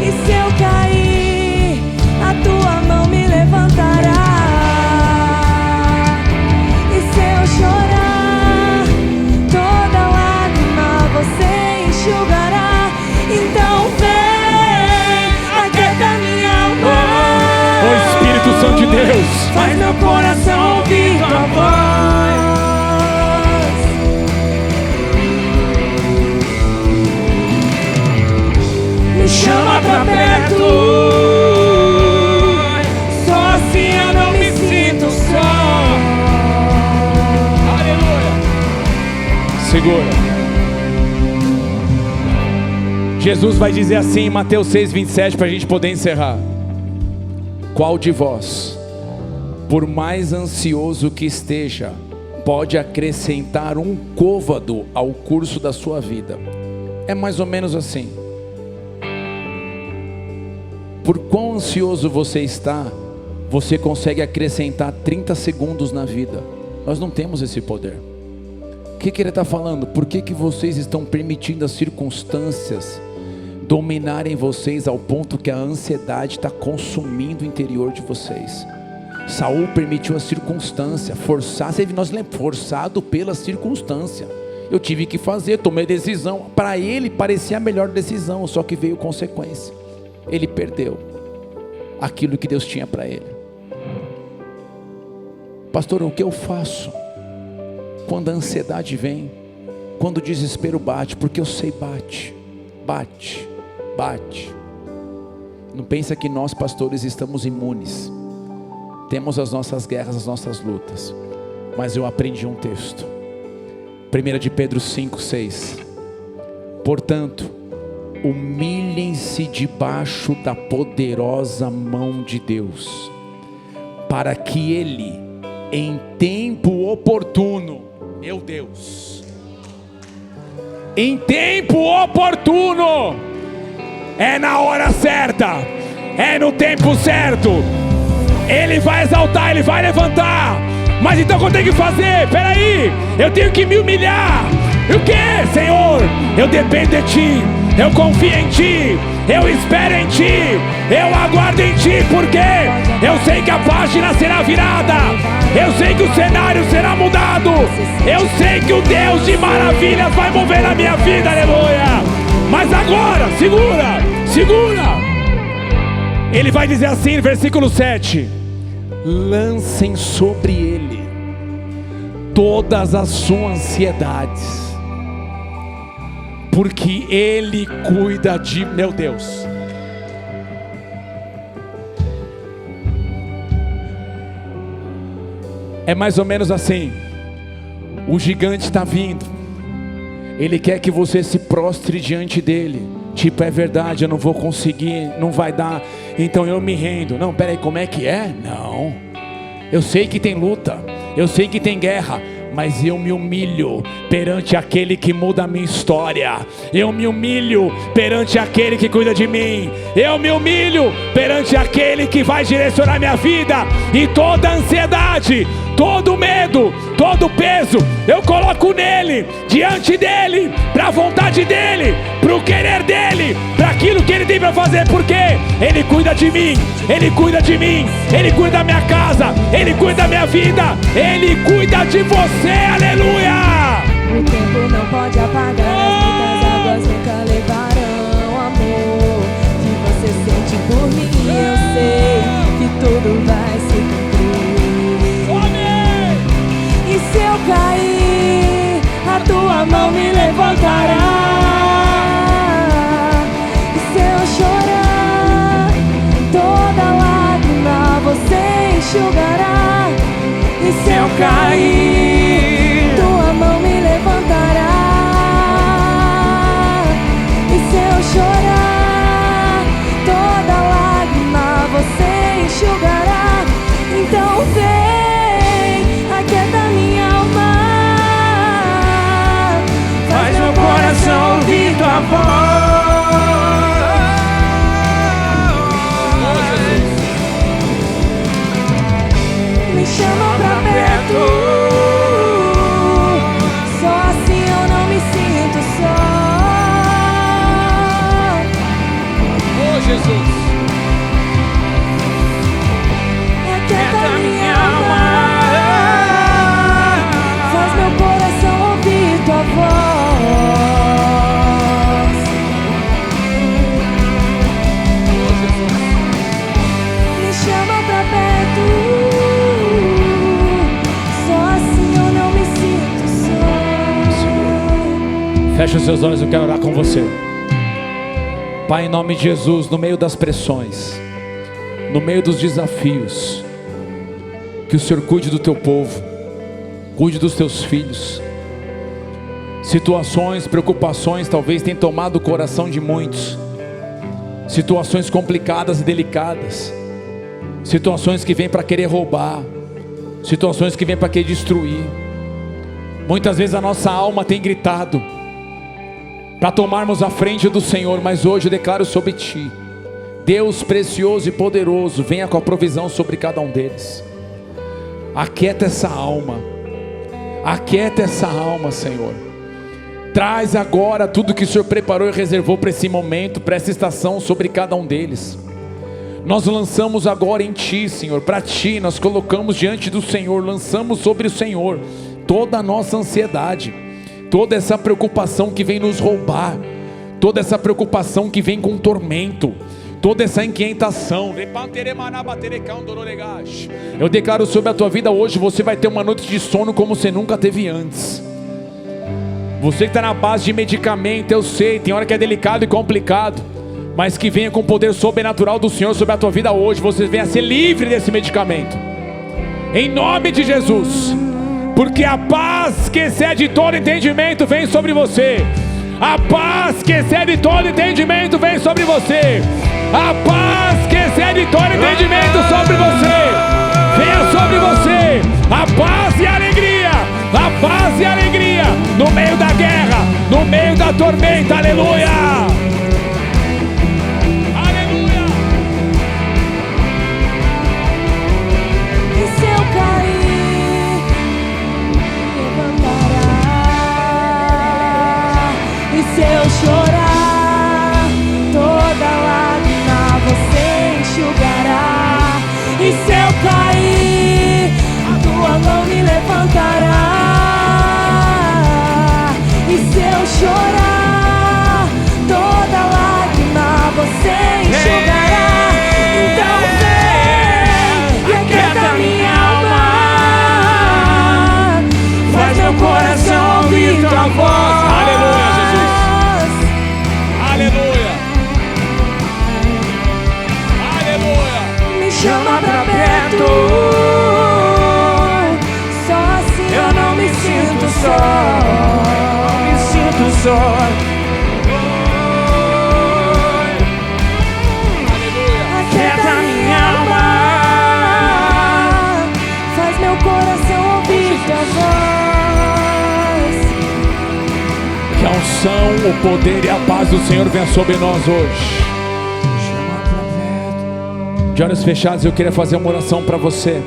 e se eu cair, a tua mão me levantará. E se eu chorar, toda lágrima você enxugará. Então vem, aquieta minha alma. O Espírito Santo de Deus, Faz meu coração ouvir tua voz. Me chama pra perto, só assim eu não me sinto só. aleluia. Segura. Jesus vai dizer assim em Mateus 6:27, para a gente poder encerrar: qual de vós, por mais ansioso que esteja, pode acrescentar um côvado ao curso da sua vida? É mais ou menos assim. Por quão ansioso você está, você consegue acrescentar 30 segundos na vida. Nós não temos esse poder. O que ele está falando? Por que vocês estão permitindo as circunstâncias dominarem vocês ao ponto que a ansiedade está consumindo o interior de vocês? Saul permitiu a circunstância, forçado pela circunstância. Eu tive que fazer, tomei decisão. Para ele parecia a melhor decisão, só que veio consequência. Ele perdeu aquilo que Deus tinha para ele. Pastor, o que eu faço quando a ansiedade vem, quando o desespero bate? Porque eu sei, bate. Não pensa que nós pastores estamos imunes. Temos as nossas guerras, as nossas lutas. Mas eu aprendi um texto, 1 de Pedro 5:6. Portanto, humilhem-se debaixo da poderosa mão de Deus, para que Ele, em tempo oportuno, meu Deus, em tempo oportuno, é na hora certa, é no tempo certo, Ele vai exaltar, Ele vai levantar. Mas então o que eu tenho que fazer? Peraí, eu tenho que me humilhar. E o que, Senhor? Eu dependo de Ti, eu confio em Ti, eu espero em Ti, eu aguardo em Ti, porque eu sei que a página será virada, eu sei que o cenário será mudado, eu sei que o Deus de maravilhas vai mover na minha vida, aleluia. Mas agora, segura. Ele vai dizer assim no versículo 7: lancem sobre Ele todas as suas ansiedades, porque Ele cuida de... Meu Deus, é mais ou menos assim. O gigante está vindo, Ele quer que você se prostre diante dele. Tipo, é verdade, eu não vou conseguir, não vai dar, então eu me rendo. Não, peraí, como é que é? Não, eu sei que tem luta, eu sei que tem guerra, mas eu me humilho perante aquele que muda a minha história. Eu me humilho perante aquele que cuida de mim. Eu me humilho perante aquele que vai direcionar minha vida. E toda ansiedade, todo medo, todo peso, eu coloco nele, diante dele, para a vontade dele, para o querer dele, para aquilo que ele tem para fazer, porque ele cuida de mim, ele cuida de mim, ele cuida da minha casa, ele cuida da minha vida, ele cuida de você, aleluia. O tempo não pode apagar, as muitas águas nunca levarão amor que você sente por mim. Eu sei que tudo vai se cumprir. E se eu cair, a tua mão me levantará. E se eu chorar, toda lágrima você enxugará. E se eu cair, tua mão me levantará. E se eu chorar, toda lágrima você enxugará. Então vem, aquieta minha alma, faz meu coração ouvir tua voz. Me chama pra perto, só assim eu não me sinto só. Oh Jesus, Aquieta minha alma, faz meu coração ouvir tua voz. Me chama pra perto, só assim eu não me sinto só. fecha os seus olhos, eu quero orar com você. Pai, em nome de Jesus, no meio das pressões, no meio dos desafios, que o Senhor cuide do teu povo, cuide dos teus filhos. Situações, preocupações talvez tenham tomado o coração de muitos, situações complicadas e delicadas, situações que vêm para querer roubar, situações que vêm para querer destruir. Muitas vezes a nossa alma tem gritado para tomarmos a frente do Senhor, mas hoje eu declaro sobre ti, Deus precioso e poderoso, venha com a provisão sobre cada um deles. Aquieta essa alma, Senhor. Traz agora tudo que o Senhor preparou e reservou para esse momento, para essa estação, sobre cada um deles. Nós lançamos agora em ti, Senhor, para ti nós colocamos diante do Senhor, lançamos sobre o Senhor toda a nossa ansiedade, toda essa preocupação que vem nos roubar, toda essa preocupação que vem com tormento, toda essa inquietação. Eu declaro sobre a tua vida hoje, você vai ter uma noite de sono como você nunca teve antes. Você que está na base de medicamento, eu sei, tem hora que é delicado e complicado, mas que venha com o poder sobrenatural do Senhor sobre a tua vida hoje. Você venha ser livre desse medicamento, em nome de Jesus. Porque a paz que excede todo entendimento vem sobre você. A paz que excede todo entendimento vem sobre você. A paz que excede todo entendimento sobre você. Venha sobre você a paz e a alegria. A paz e a alegria no meio da guerra, no meio da tormenta. Aleluia. Aleluia. E se eu cair, levantará. E se eu chorar, toda lágrima você enxugará. E se eu cair, a tua mão me levantará. E se eu chorar, toda lágrima você enxugará. Então vem e aquieta minha alma, faz meu coração ouvir tua voz. Aleluia, Jesus. Aleluia. Aleluia. Me chama pra perto, só assim eu não me sinto só. Me sinto só. Aquieta minha alma, faz meu coração ouvir tua voz. Que a unção, o poder e a paz do Senhor venha sobre nós hoje. De olhos fechados, eu queria fazer uma oração para você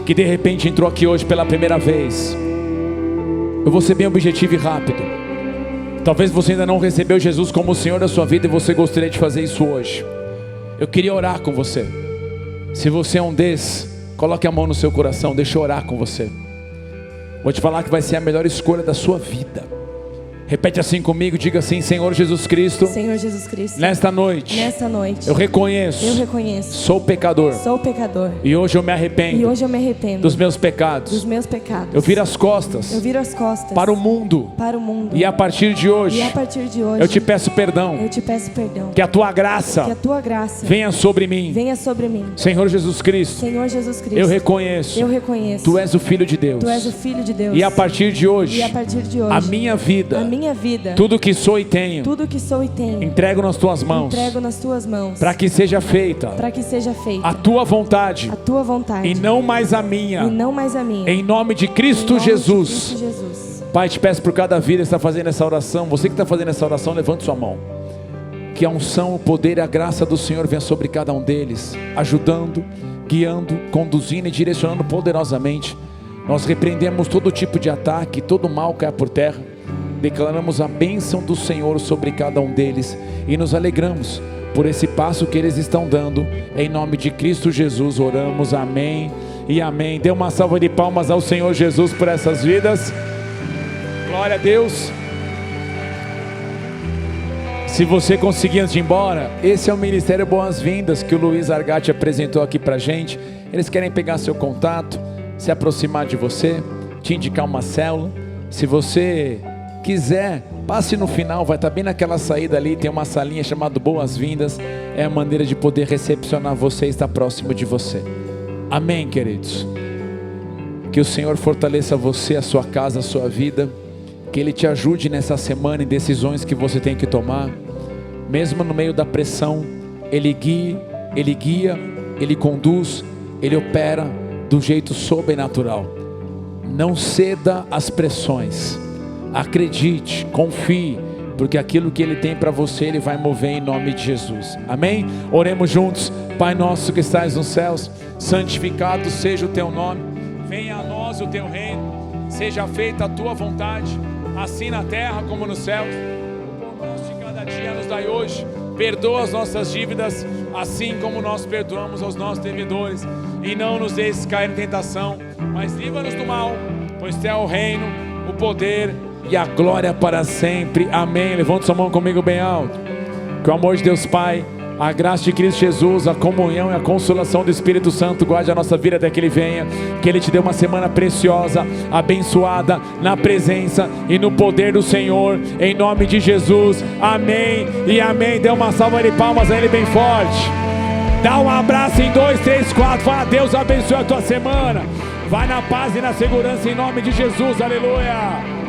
que de repente entrou aqui hoje pela primeira vez. Eu vou ser bem objetivo e rápido. Talvez você ainda não recebeu Jesus como o Senhor da sua vida e você gostaria de fazer isso hoje. Eu queria orar com você. Se você é um desses, coloque a mão no seu coração, deixa eu orar com você. Vou te falar que vai ser a melhor escolha da sua vida. Repete assim comigo, diga assim: Senhor Jesus Cristo, Senhor Jesus Cristo, nesta noite eu reconheço, sou pecador, e hoje eu me arrependo, dos meus pecados. Eu viro as costas, para o mundo, e a partir de hoje, eu te peço perdão, que a tua graça, venha sobre mim. Senhor Jesus Cristo, eu reconheço, tu és o Filho de Deus, e a partir de hoje, a minha vida, tudo que sou e tenho, entrego nas tuas mãos, para que seja feita a tua vontade, e não mais a minha, em nome de Cristo Jesus. Pai, te peço por cada vida que está fazendo essa oração. Você que está fazendo essa oração, levante sua mão. Que a unção, o poder e a graça do Senhor venha sobre cada um deles, ajudando, guiando, conduzindo e direcionando poderosamente. Nós repreendemos todo tipo de ataque, todo mal caia por terra. Declaramos a bênção do Senhor sobre cada um deles e nos alegramos por esse passo que eles estão dando. Em nome de Cristo Jesus oramos, amém e amém. Dê uma salva de palmas ao Senhor Jesus por essas vidas. Glória a Deus. Se você conseguir antes de ir embora, esse é o Ministério Boas-Vindas que o Luiz Argatti apresentou aqui pra gente. Eles querem pegar seu contato, se aproximar de você, te indicar uma célula. Se você quiser, passe no final, vai estar bem naquela saída ali, tem uma salinha chamada Boas-Vindas. É a maneira de poder recepcionar você e estar próximo de você. Amém, queridos. Que o Senhor fortaleça você, a sua casa, a sua vida. Que Ele te ajude nessa semana em decisões que você tem que tomar. Mesmo no meio da pressão, Ele guia, Ele conduz, Ele opera do jeito sobrenatural. Não ceda às pressões. Acredite, confie, porque aquilo que Ele tem para você, Ele vai mover em nome de Jesus. Amém? Oremos juntos. Pai nosso que estás nos céus, santificado seja o teu nome. Venha a nós o teu reino. Seja feita a tua vontade, assim na terra como no céu. O pão nosso de cada dia nos dai hoje. Perdoa as nossas dívidas, assim como nós perdoamos aos nossos devedores. E não nos deixes cair em tentação, mas livra-nos do mal, pois teu é o reino, o poder e a glória para sempre. Amém. Levante sua mão comigo bem alto. Que o amor de Deus Pai, A graça de Cristo Jesus, a comunhão e a consolação do Espírito Santo guarde a nossa vida até que Ele venha. Que Ele te dê uma semana preciosa, abençoada, na presença e no poder do Senhor, em nome de Jesus, amém e amém. Dê uma salva de palmas a Ele bem forte. Dá um abraço em 2, 3, 4. Fala, Deus abençoe a tua semana. Vai na paz e na segurança em nome de Jesus, aleluia.